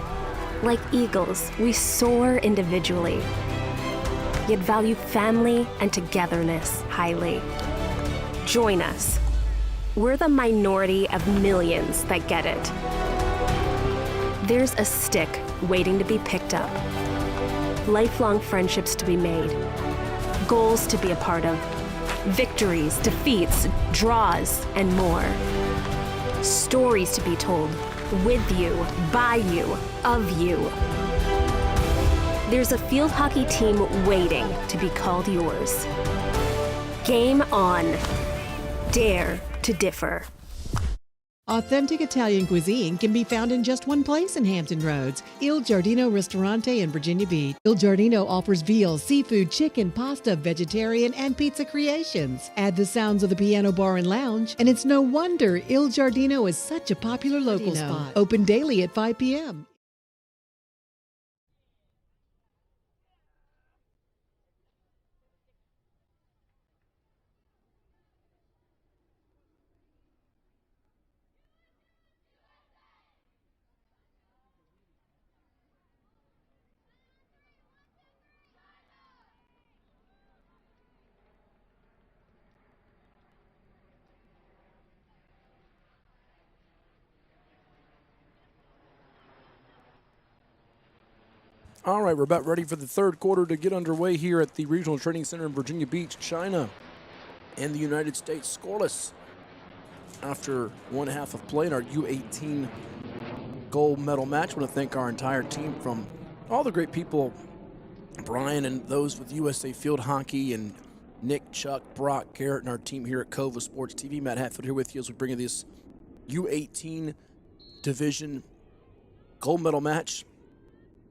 Like eagles, we soar individually, yet value family and togetherness highly. Join us. We're the minority of millions that get it. There's a stick waiting to be picked up. Lifelong friendships to be made, goals to be a part of, victories, defeats, draws, and more. Stories to be told, with you, by you, of you. There's a field hockey team waiting to be called yours. Game on. Dare to differ. Authentic Italian cuisine can be found in just one place in Hampton Roads, Il Giardino Ristorante in Virginia Beach. Il Giardino offers veal, seafood, chicken, pasta, vegetarian, and pizza creations. Add the sounds of the piano bar and lounge, and it's no wonder Il Giardino is such a popular local spot. Open daily at 5 p.m. All right, we're about ready for the third quarter to get underway here at the Regional Training Center in Virginia Beach. China and the United States scoreless after one half of play in our U18 gold medal match. I want to thank our entire team, from all the great people, Brian and those with USA Field Hockey, and Nick, Chuck, Brock, Garrett, and our team here at Cova Sports TV. Matt Hatfield here with you as we bring you this U18 division gold medal match.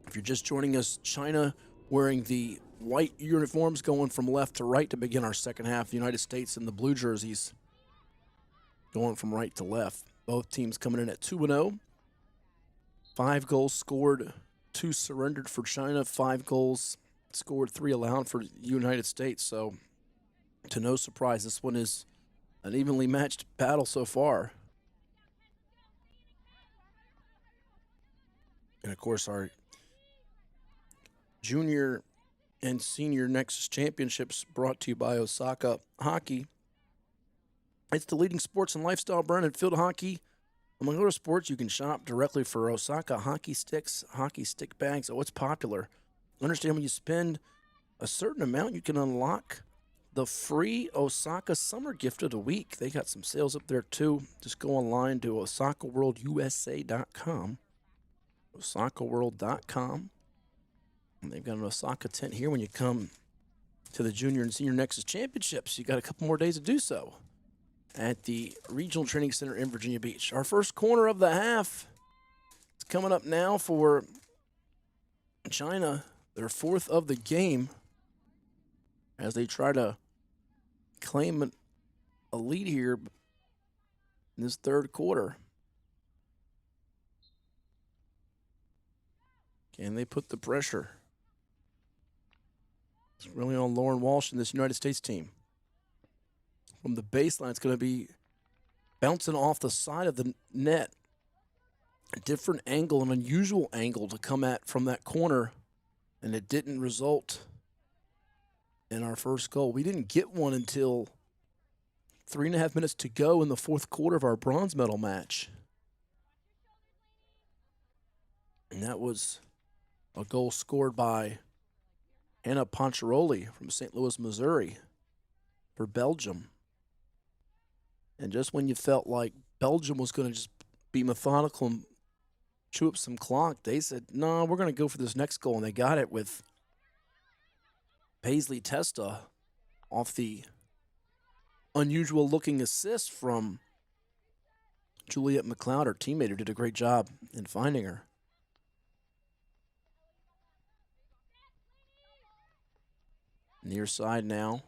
If you're just joining us, China wearing the white uniforms going from left to right to begin our second half. The United States in the blue jerseys going from right to left. Both teams coming in at 2-0. 5 goals scored, 2 surrendered for China, 5 goals scored, 3 allowed for the United States. So, to no surprise, this one is an evenly matched battle so far. And, of course, our Junior and Senior Nexus Championships brought to you by Osaka Hockey. It's the leading sports and lifestyle brand in field hockey. Among other sports, you can shop directly for Osaka hockey sticks, hockey stick bags. Oh, it's popular. Understand, when you spend a certain amount, you can unlock the free Osaka Summer Gift of the Week. They got some sales up there, too. Just go online to OsakaWorldUSA.com. OsakaWorld.com. And they've got an Osaka tent here when you come to the Junior and Senior Nexus Championships. You got a couple more days to do so at the Regional Training Center in Virginia Beach. Our first corner of the half is coming up now for China, their 4th of the game, as they try to claim a lead here in this third quarter. Can they put the pressure? It's really on Lauren Walsh and this United States team. From the baseline, it's going to be bouncing off the side of the net. A different angle, an unusual angle to come at from that corner, and it didn't result in our first goal. We didn't get one until 3.5 minutes to go in the fourth quarter of our bronze medal match. And that was a goal scored by Anna Poncheroli from St. Louis, Missouri for Belgium. And just when you felt like Belgium was going to just be methodical and chew up some clock, they said, no, we're going to go for this next goal. And they got it with Paisley Testa off the unusual looking assist from Juliet McLeod, her teammate, who did a great job in finding her. Near side now.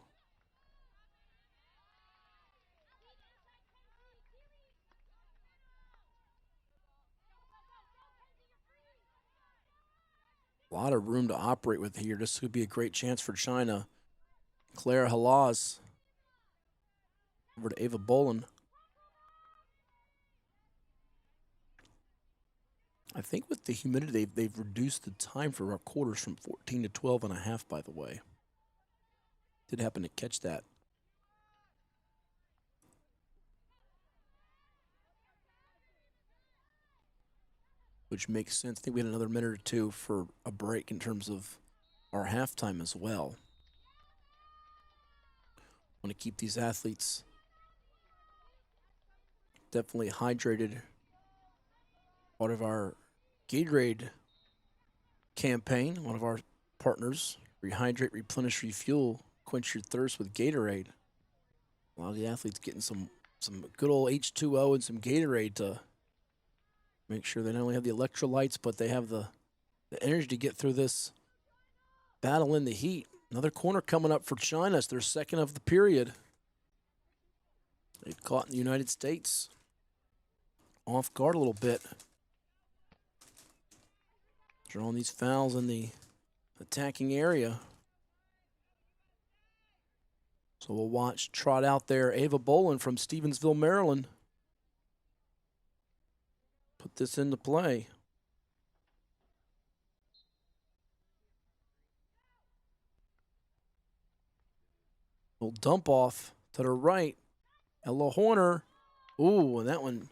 A lot of room to operate with here. This could be a great chance for China. Claire Halaz over to Ava Bolin. I think with the humidity, they've reduced the time for our quarters from 14 to 12 and a half, by the way. Did happen to catch that. Which makes sense. I think we had another minute or two for a break in terms of our halftime as well. Want to keep these athletes definitely hydrated. Part of our Gatorade campaign, one of our partners, Rehydrate, Replenish, Refuel, quench your thirst with Gatorade. A lot of the athletes getting some some good old H2O and some Gatorade to make sure they not only have the electrolytes, but they have the energy to get through this battle in the heat. Another corner coming up for China. It's their second of the period. They've caught the United States off guard a little bit. Drawing these fouls in the attacking area. So we'll watch trot out there Ava Bolin from Stevensville, Maryland. Put this into play. Little dump off to the right. Ella Horner. Ooh, and that one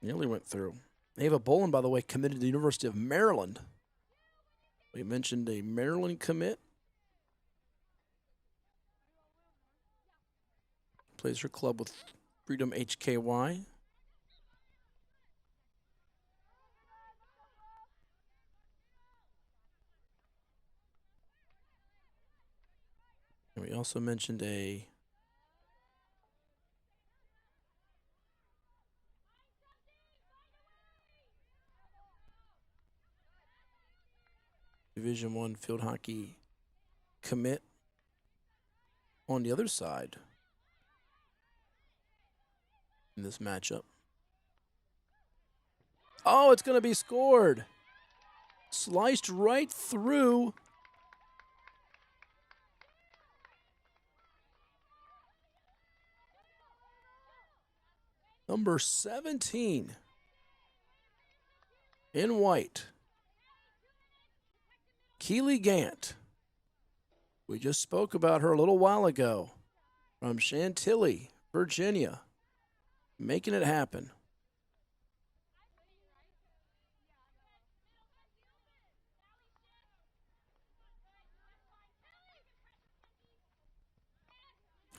nearly went through. Ava Bolin, by the way, committed to the University of Maryland. We mentioned a Maryland commit. Plays her club with Freedom HKY. And we also mentioned a Division I field hockey commit on the other side in this matchup. Oh, it's going to be scored. Sliced right through. Number 17 in white. Keely Gant. We just spoke about her a little while ago. From Chantilly, Virginia. Making it happen.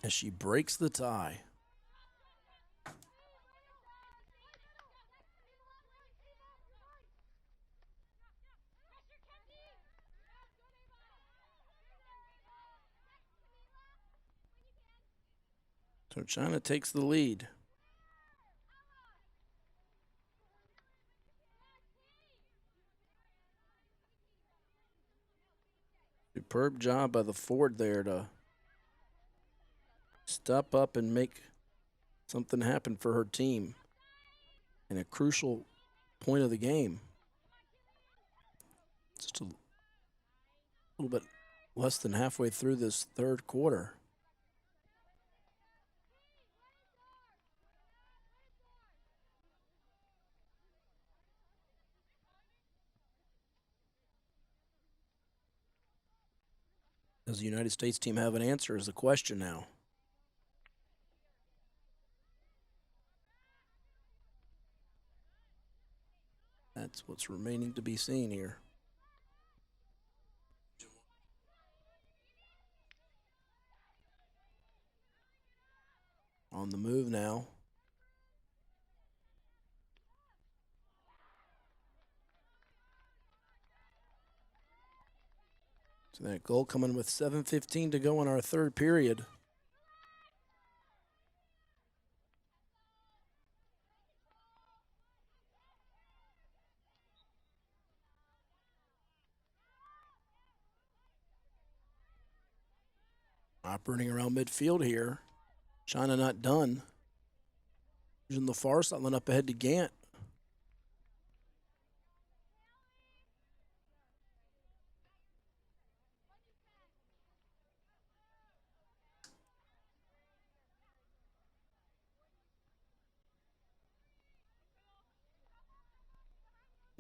As she breaks the tie. So China takes the lead. Superb job by the forward there to step up and make something happen for her team in a crucial point of the game. Just a little bit less than halfway through this third quarter. Does the United States team have an answer is the question now. That's what's remaining to be seen here. On the move now. So that goal coming with 7:15 to go in our third period. Operating around midfield here. China not done. Using the far sideline up ahead to Gant.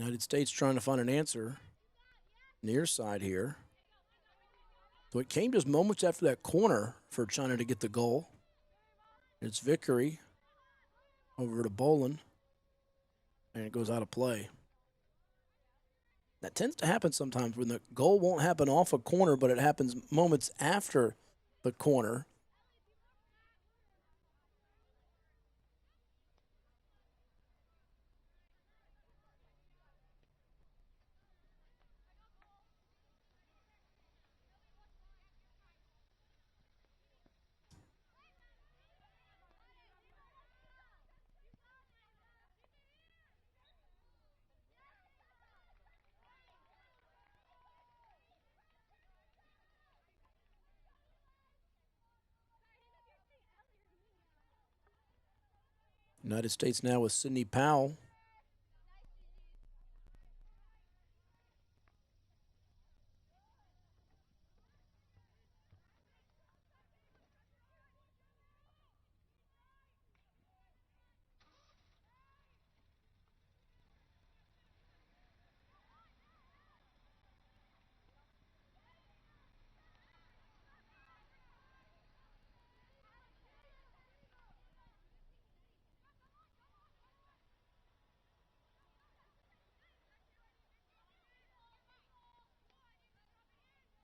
United States trying to find an answer. Near side here. So it came just moments after that corner for China to get the goal. It's Vickery over to Bolin. And it goes out of play. That tends to happen sometimes when the goal won't happen off a corner, but it happens moments after the corner. United States now with Sidney Powell.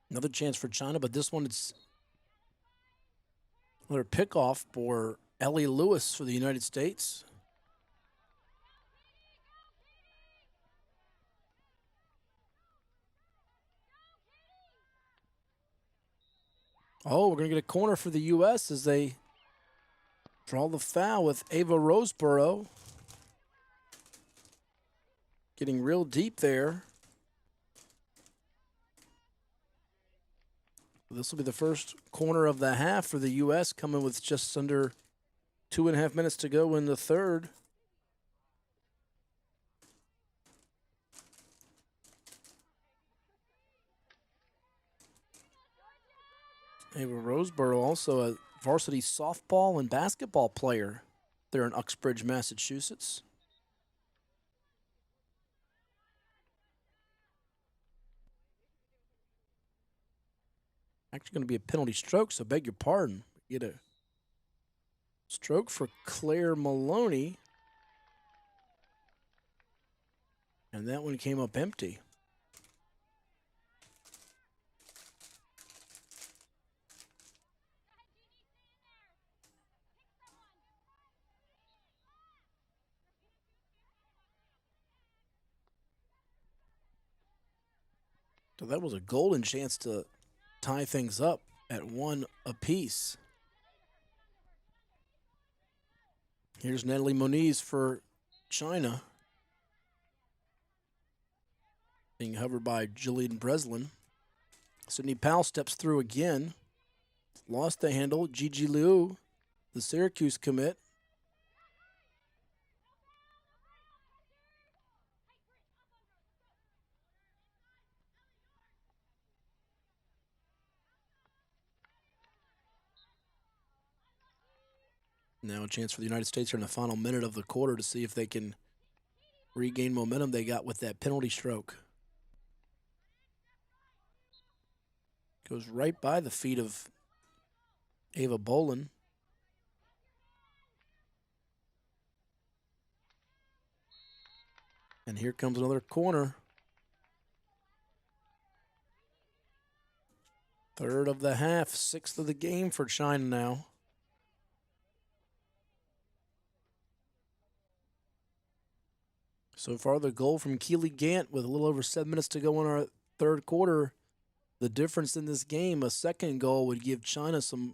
Another chance for China, but this one it's another pickoff for Ellie Lewis for the United States. Oh, we're going to get a corner for the U.S. as they draw the foul with Ava Roseborough. Getting real deep there. This will be the first corner of the half for the U.S., coming with just under 2.5 minutes to go in the third. Ava Roseborough, also a varsity softball and basketball player there in Uxbridge, Massachusetts. Actually going to be a penalty stroke, so beg your pardon. Get a stroke for Claire Maloney. And that one came up empty. So that was a golden chance to tie things up at 1 apiece. Here's Natalie Moniz for China, being hovered by Jillian Breslin. Sidney Powell steps through again. Lost the handle. Gigi Liu, the Syracuse commit. Now a chance for the United States here in the final minute of the quarter to see if they can regain momentum they got with that penalty stroke. Goes right by the feet of Ava Bolin. And here comes another corner. Third of the half, 6th of the game for China now. So far, the goal from Keely Gant with a little over 7 minutes to go in our third quarter. The difference in this game, a second goal would give China some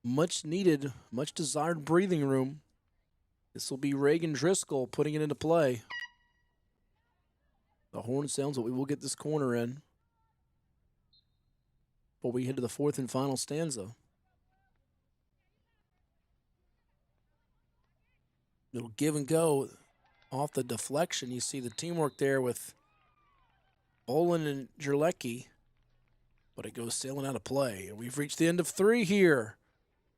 much needed, much desired breathing room. This will be Reagan Driscoll putting it into play. The horn sounds, but we will get this corner in before we head to the fourth and final stanza. It'll give and go off the deflection. You see the teamwork there with Olin and Jerlecki, but it goes sailing out of play. We've reached the end of 3 here.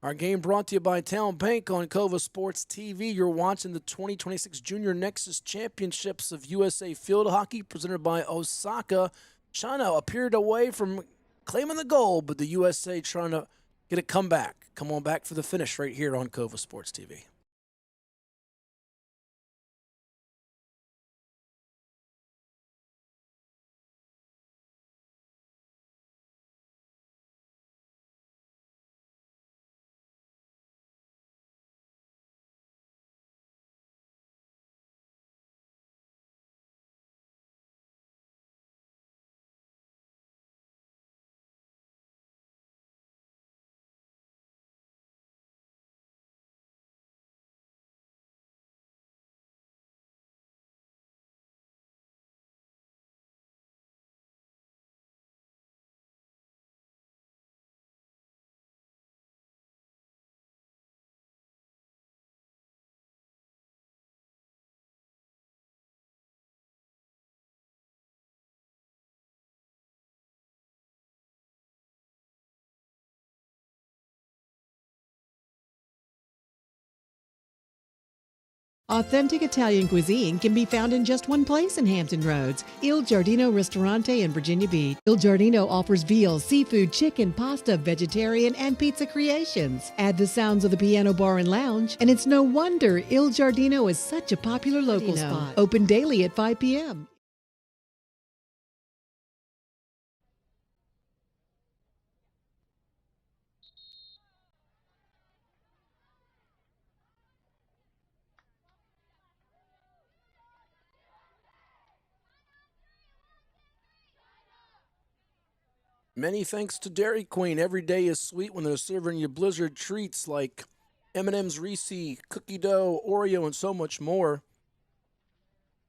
Our game brought to you by Talon Bank on Cova Sports TV. You're watching the 2026 Junior Nexus Championships of USA Field Hockey presented by Osaka. China appeared away from claiming the gold, but the USA trying to get a comeback. Come on back for the finish right here on Cova Sports TV. Authentic Italian cuisine can be found in just one place in Hampton Roads, Il Giardino Ristorante in Virginia Beach. Il Giardino offers veal, seafood, chicken, pasta, vegetarian, and pizza creations. Add the sounds of the piano bar and lounge, and it's no wonder Il Giardino is such a popular local spot. Open daily at 5 p.m. Many thanks to Dairy Queen. Every day is sweet when they're serving you Blizzard treats like M&M's, Reese, cookie dough, Oreo, and so much more.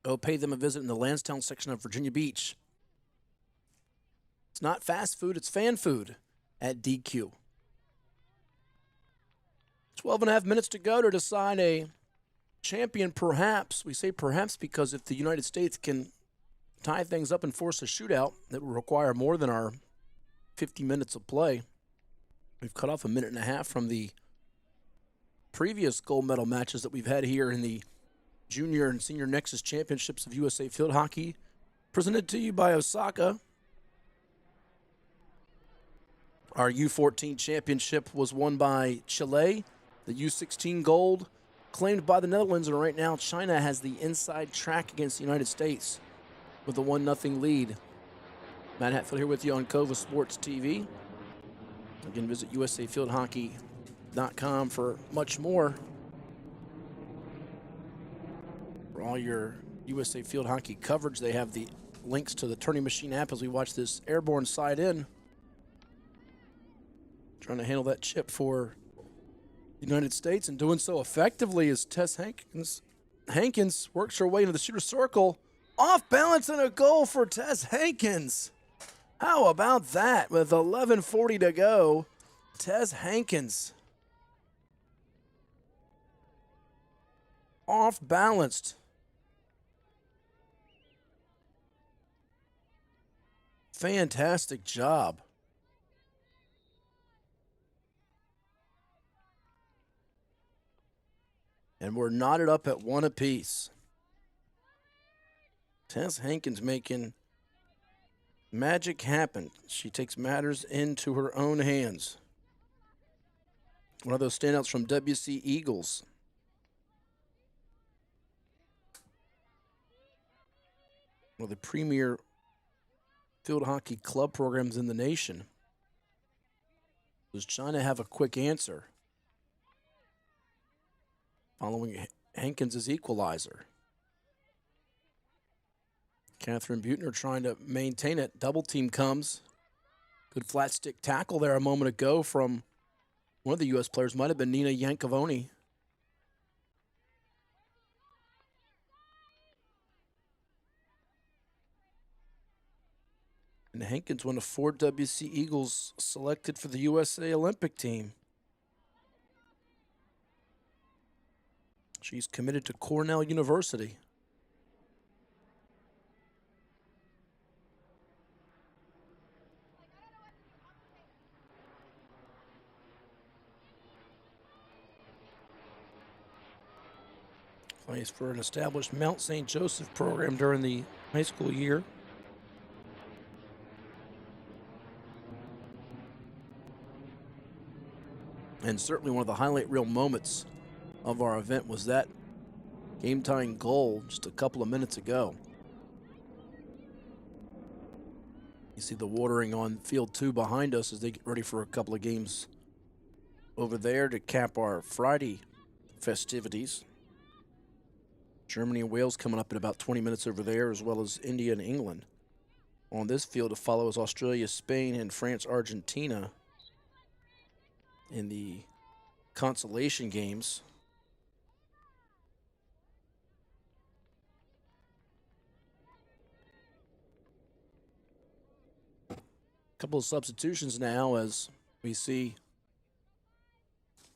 Go pay them a visit in the Lansdowne section of Virginia Beach. It's not fast food, it's fan food at DQ. 12 and a half minutes to go to decide a champion, perhaps. We say perhaps because if the United States can tie things up and force a shootout, that will require more than our 50 minutes of play. We've cut off a minute and a half from the previous gold medal matches that we've had here in the Junior and Senior Nexus Championships of USA Field Hockey, presented to you by Osaka. Our U14 championship was won by Chile. The U16 gold claimed by the Netherlands, and right now China has the inside track against the United States with a 1-0 lead. Matt Hatfield here with you on Cova Sports TV. Again, visit usafieldhockey.com for much more. For all your USA Field Hockey coverage, they have the links to the Turning Machine app as we watch this airborne side in. Trying to handle that chip for the United States and doing so effectively as Tess Hankins works her way into the shooter circle. Off balance and a goal for Tess Hankins. How about that? With 11:40 to go, Tess Hankins off balanced. Fantastic job. And we're knotted up at 1 apiece. Tess Hankins making magic happen. She takes matters into her own hands. One of those standouts from WC Eagles. One of the premier field hockey club programs in the nation. Was trying to have a quick answer following Hankins' equalizer. Catherine Butner trying to maintain it. Double team comes. Good flat stick tackle there a moment ago from one of the U.S. players. Might have been Nina Yankovoni. And Hankins, one of 4 WC Eagles selected for the USA Olympic team. She's committed to Cornell University. Plays for an established Mount St. Joseph program during the high school year. And certainly one of the highlight reel moments of our event was that game-tying goal just a couple of minutes ago. You see the watering on field 2 behind us as they get ready for a couple of games over there to cap our Friday festivities. Germany and Wales coming up in about 20 minutes over there, as well as India and England. On this field to follow is Australia, Spain, and France, Argentina in the consolation games. A couple of substitutions now as we see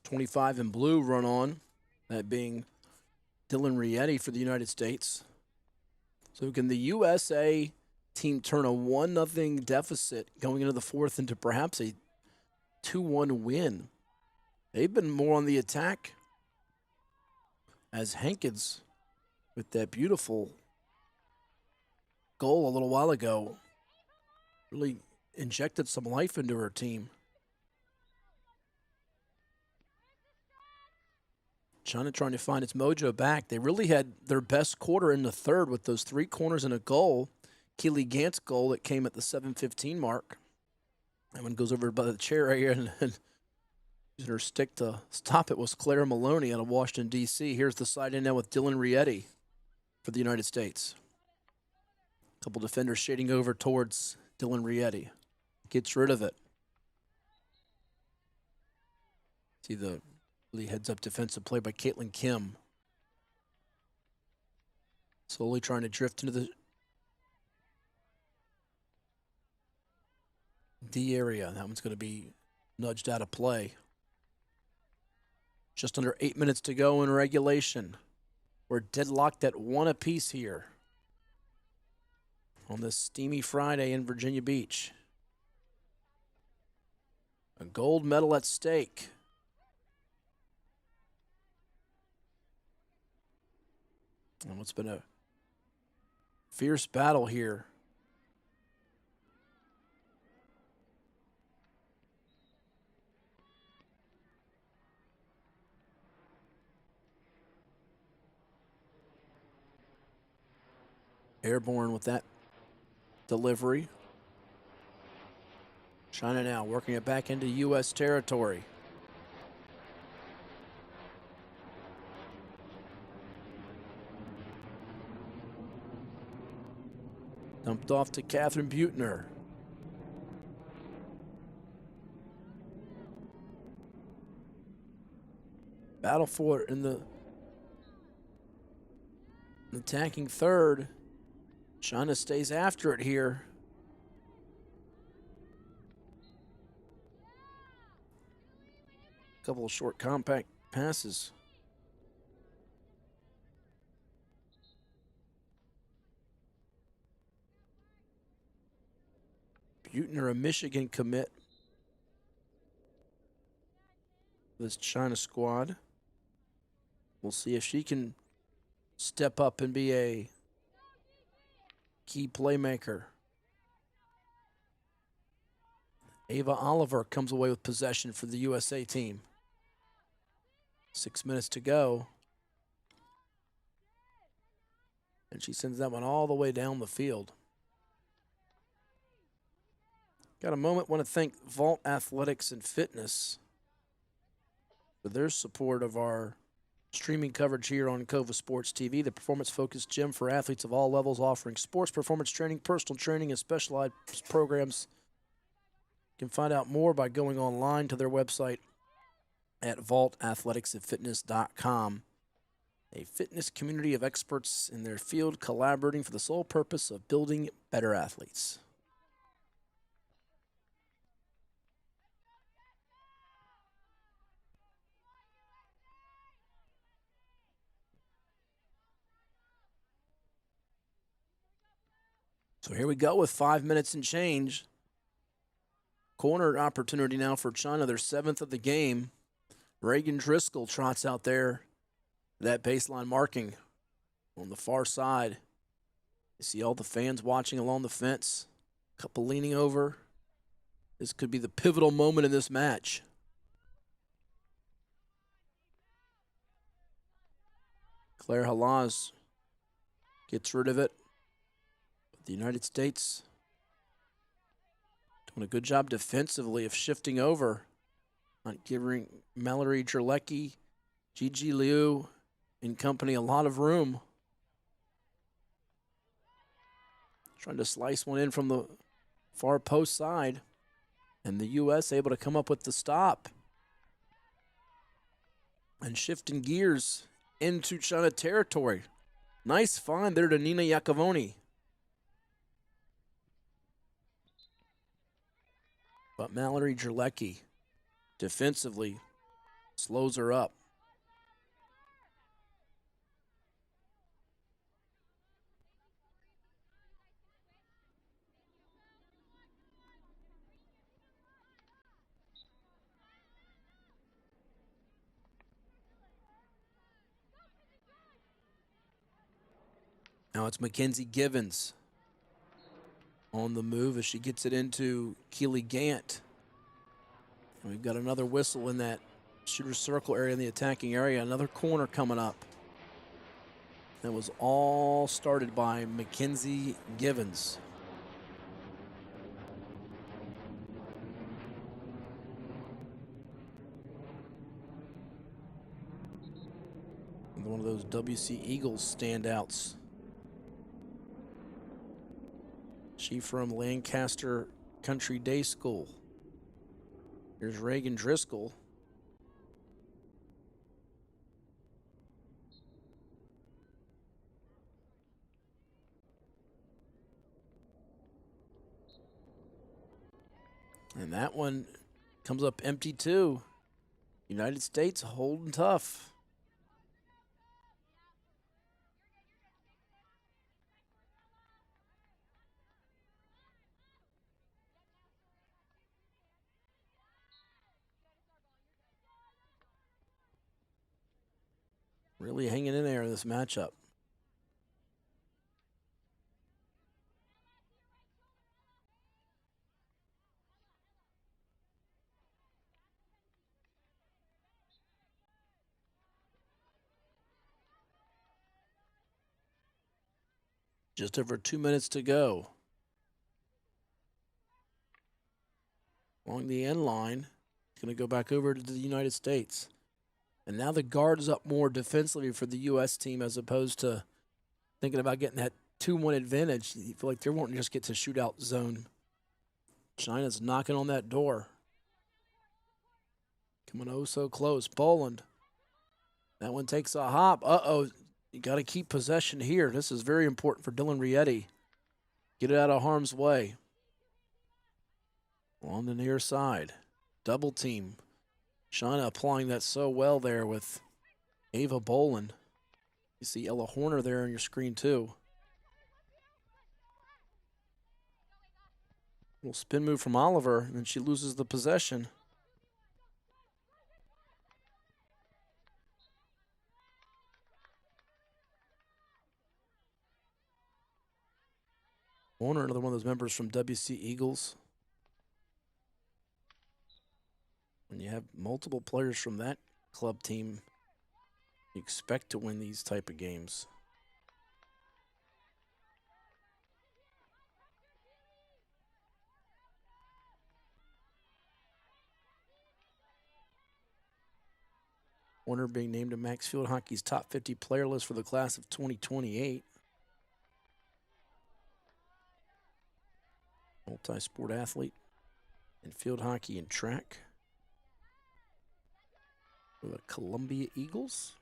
25 in blue run on, that being Dylan Rietti for the United States. So can the USA team turn a 1-0 deficit going into the 4th into perhaps a 2-1 win? They've been more on the attack as Hankins, with that beautiful goal a little while ago, really injected some life into her team. China trying to find its mojo back. They really had their best quarter in the third with those 3 corners and a goal. Keely Gant's goal that came at the 7:15 mark. That one goes over by the chair right here and using her stick to stop it was Claire Maloney out of Washington, D.C. Here's the side in now with Dylan Rietti for the United States. A couple defenders shading over towards Dylan Rietti. Gets rid of it. See the really heads-up defensive play by Caitlin Kim. Slowly trying to drift into the D area. That one's going to be nudged out of play. Just under 8 minutes to go in regulation. We're deadlocked at 1 apiece here on this steamy Friday in Virginia Beach. A gold medal at stake. And what's been a fierce battle here. Airborne with that delivery. China now working it back into U.S. territory. Dumped off to Catherine Butner. Battle for it in the attacking third. China stays after it here. Couple of short compact passes. Butner, a Michigan commit. This China squad. We'll see if she can step up and be a key playmaker. Ava Oliver comes away with possession for the USA team. 6 minutes to go. And she sends that one all the way down the field. Got a moment, want to thank Vault Athletics and Fitness for their support of our streaming coverage here on Cova Sports TV, the performance-focused gym for athletes of all levels, offering sports performance training, personal training, and specialized programs. You can find out more by going online to their website at vaultathleticsandfitness.com. A fitness community of experts in their field collaborating for the sole purpose of building better athletes. So here we go with 5 minutes and change. Corner opportunity now for China, their 7th of the game. Reagan Driscoll trots out there. That baseline marking on the far side. You see all the fans watching along the fence. A couple leaning over. This could be the pivotal moment in this match. Claire Halaz gets rid of it. The United States doing a good job defensively of shifting over, not giving Mallory Jerlecki, Gigi Liu, and company a lot of room. Trying to slice one in from the far post side, and the U.S. able to come up with the stop. And shifting gears into China territory. Nice find there to Nina Iacovoni. But Mallory Jerlecki defensively slows her up. Now it's Mackenzie Givens on the move as she gets it into Keely Gant. And we've got another whistle in that shooter circle area in the attacking area. Another corner coming up. That was all started by Mackenzie Givens. One of those WC Eagles standouts. She from Lancaster Country Day School. Here's Reagan Driscoll. And that one comes up empty too. United States holding tough. Really hanging in there in this matchup. Just over 2 minutes to go. Along the end line, it's going to go back over to the United States. And now the guard is up more defensively for the U.S. team as opposed to thinking about getting that 2-1 advantage. You feel like they won't just get to shootout zone. China's knocking on that door. Coming oh so close. Boland. That one takes a hop. Uh-oh. You got to keep possession here. This is very important for Dylan Rietti. Get it out of harm's way. On the near side. Double team. China applying that so well there with Ava Boland. You see Ella Horner there on your screen too. Little spin move from Oliver, and then she loses the possession. Horner, another one of those members from WC Eagles. When you have multiple players from that club team, you expect to win these type of games. Warner being named to Max Field Hockey's top 50 player list for the class of 2028. Multi-sport athlete in field hockey and track. For the Columbia Eagles.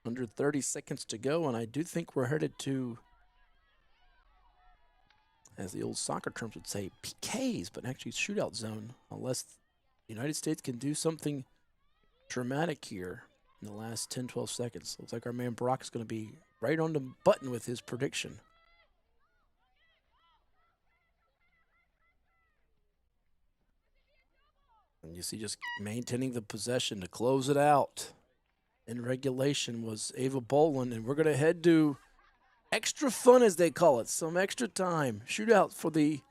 Under 30 seconds to go, and I do think we're headed to, as the old soccer terms would say, PKs, but actually shootout zone, unless the United States can do something dramatic here in the last 10, 12 seconds. Looks like our man Brock is going to be right on the button with his prediction. And you see just maintaining the possession to close it out. In regulation was Ava Boland, and we're going to head to extra fun, as they call it, some extra time. Shootout for the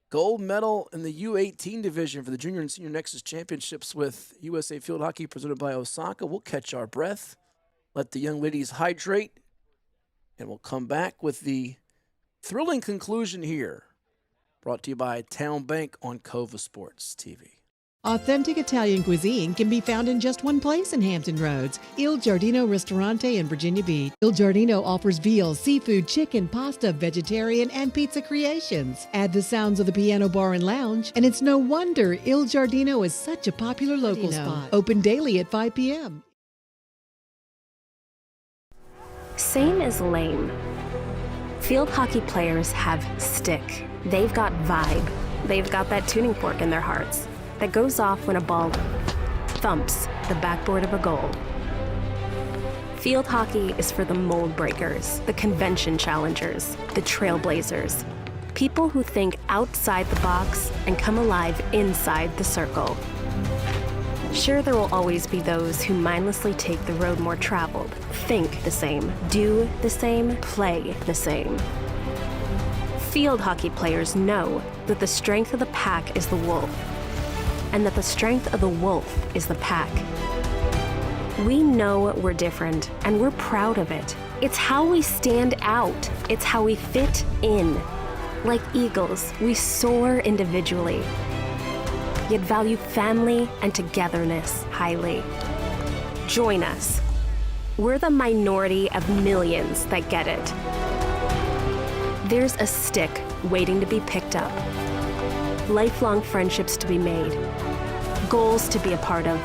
gold medal in the U18 division for the Junior and Senior Nexus Championships with USA Field Hockey presented by Osaka. We'll catch our breath, let the young ladies hydrate, and we'll come back with the thrilling conclusion here. Brought to you by Town Bank on Cova Sports TV. Authentic Italian cuisine can be found in just one place in Hampton Roads, Il Giardino Ristorante in Virginia Beach. Il Giardino offers veal, seafood, chicken, pasta, vegetarian, and pizza creations. Add the sounds of the piano bar and lounge, and it's no wonder Il Giardino is such a popular local spot. Open daily at 5 p.m. Same is lame. Field hockey players have stick. They've got vibe. They've got that tuning fork in their hearts that goes off when a ball thumps the backboard of a goal. Field hockey is for the mold breakers, the convention challengers, the trailblazers, people who think outside the box and come alive inside the circle. Sure, there will always be those who mindlessly take the road more traveled, think the same, do the same, play the same. Field hockey players know that the strength of the pack is the wolf, and that the strength of the wolf is the pack. We know we're different, and we're proud of it. It's how we stand out. It's how we fit in. Like eagles, we soar individually, yet value family and togetherness highly. Join us. We're the minority of millions that get it. There's a stick waiting to be picked up, lifelong friendships to be made, goals to be a part of,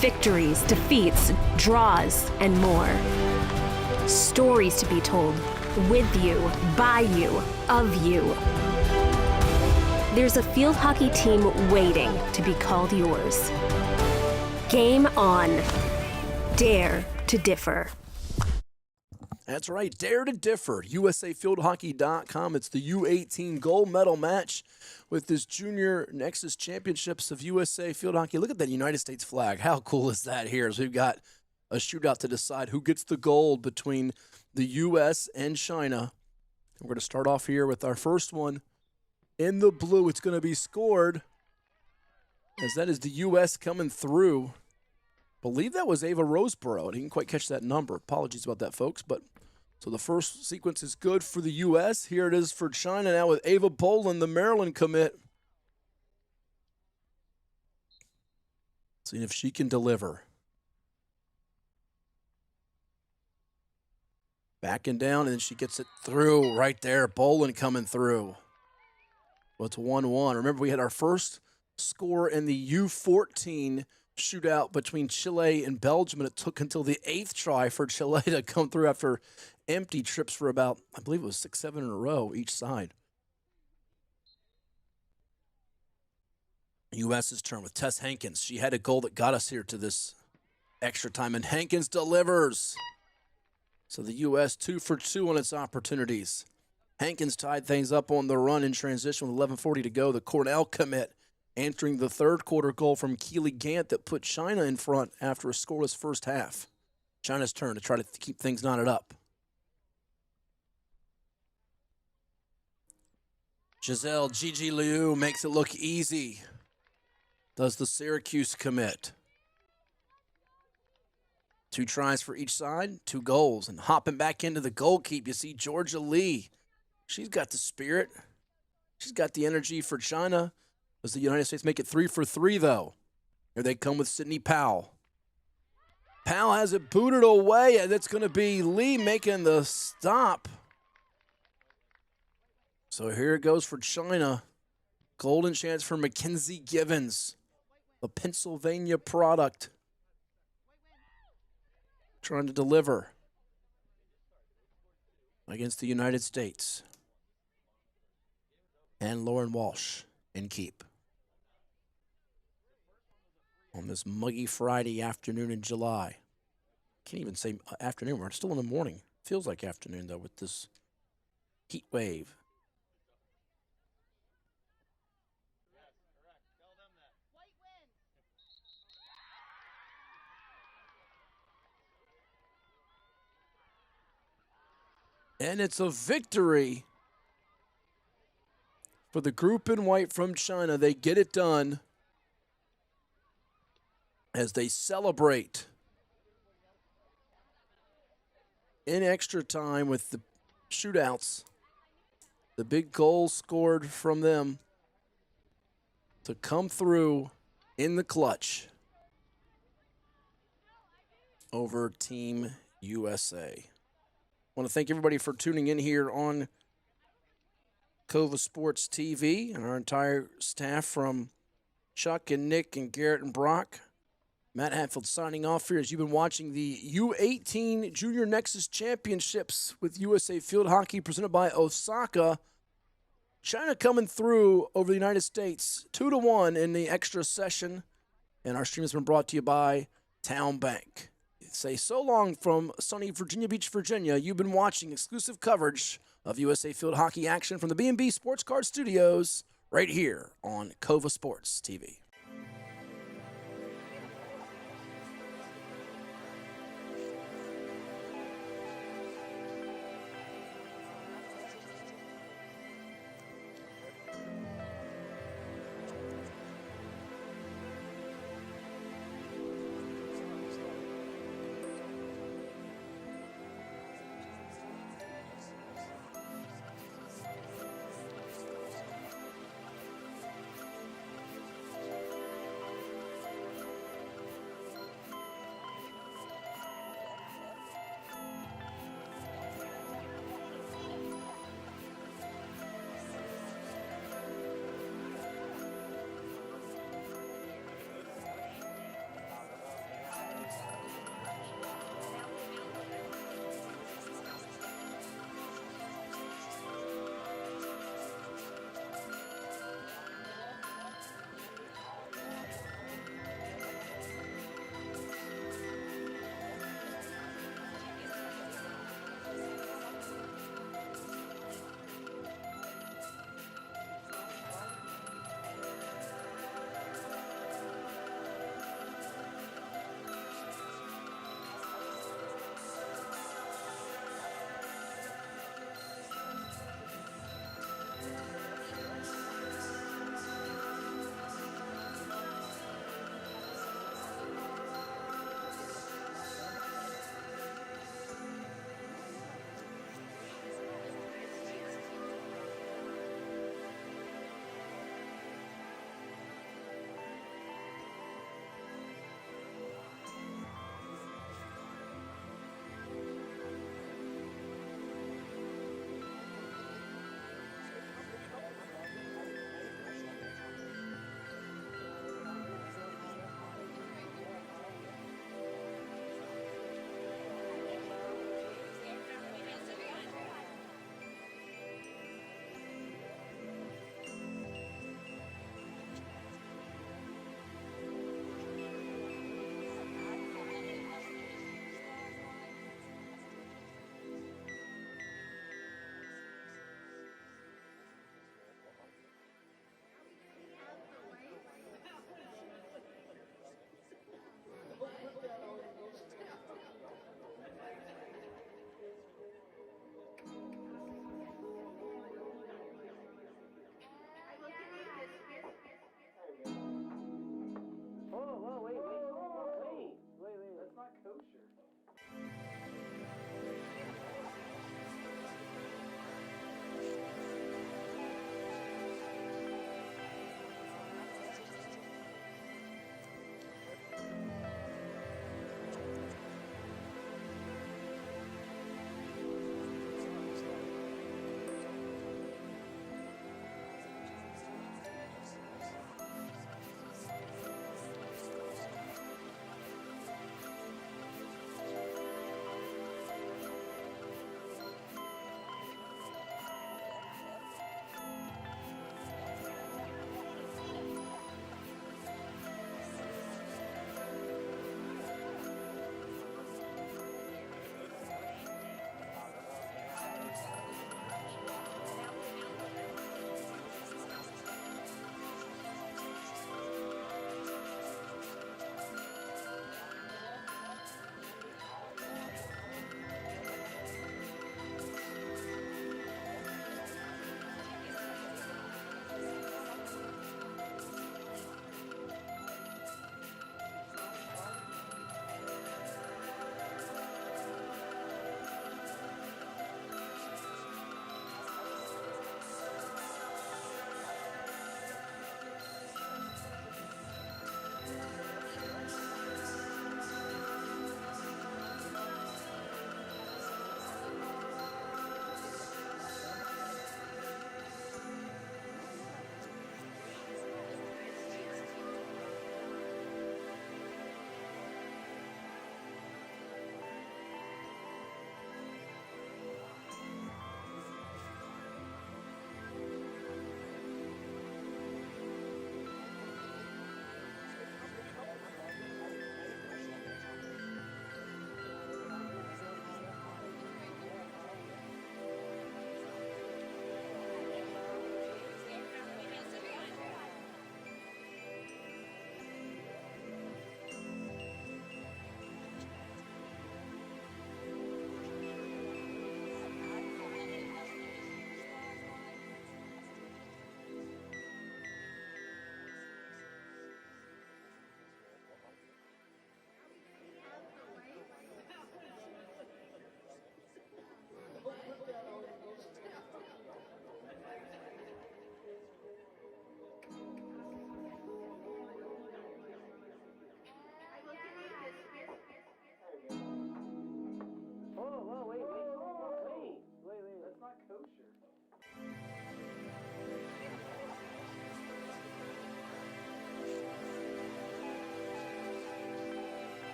victories, defeats, draws, and more. Stories to be told, with you, by you, of you. There's a field hockey team waiting to be called yours. Game on. Dare to differ. That's right, Dare to Differ, USAFieldHockey.com. It's the U18 gold medal match with this Junior Nexus Championships of USA Field Hockey. Look at that United States flag. How cool is that here? So we've got a shootout to decide who gets the gold between the U.S. and China. We're going to start off here with our first one in the blue. It's going to be scored, as that is the U.S. coming through. I believe that was Ava Roseborough. I didn't quite catch that number. Apologies about that, folks. But so the first sequence is good for the U.S. Here it is for China now with Ava Boland, the Maryland commit. Seeing if she can deliver. Backing down, and she gets it through right there. Boland coming through. Well, it's 1-1. Remember, we had our first score in the U14 shootout between Chile and Belgium, and it took until the 8th try for Chile to come through after empty trips for about, I believe it was 6-7 in a row each side. U.S.'s turn with Tess Hankins. She had a goal that got us here to this extra time, and Hankins delivers. So the U.S. 2 for 2 on its opportunities. Hankins tied things up on the run in transition with 11:40 to go. The Cornell commit entering the third quarter goal from Keely Gant that put China in front after a scoreless first half. China's turn to try to keep things knotted up. Giselle Gigi Liu makes it look easy. Does the Syracuse commit. 2 tries for each side, 2 goals. And hopping back into the goal keep, you see Georgia Lee. She's got the spirit. She's got the energy for China. Does the United States make it 3 for 3, though? Here they come with Sydney Powell. Powell has it booted away, and it's going to be Lee making the stop. So here it goes for China. Golden chance for Mackenzie Givens, a Pennsylvania product. Trying to deliver against the United States. And Lauren Walsh in keep. On this muggy Friday afternoon in July. Can't even say afternoon. We're still in the morning. Feels like afternoon, though, with this heat wave. And it's a victory for the group in white from China. They get it done as they celebrate in extra time with the shootouts. The big goal scored from them to come through in the clutch over Team USA. I want to thank everybody for tuning in here on Cova Sports TV and our entire staff from Chuck and Nick and Garrett and Brock. Matt Hatfield signing off here as you've been watching the U18 Junior Nexus Championships with USA Field Hockey presented by Osaka. China coming through over the United States 2-1 in the extra session. And our stream has been brought to you by Town Bank. Say so long from sunny Virginia Beach, Virginia. You've been watching exclusive coverage of USA Field Hockey action from the B&B Sports Card Studios right here on Cova Sports TV.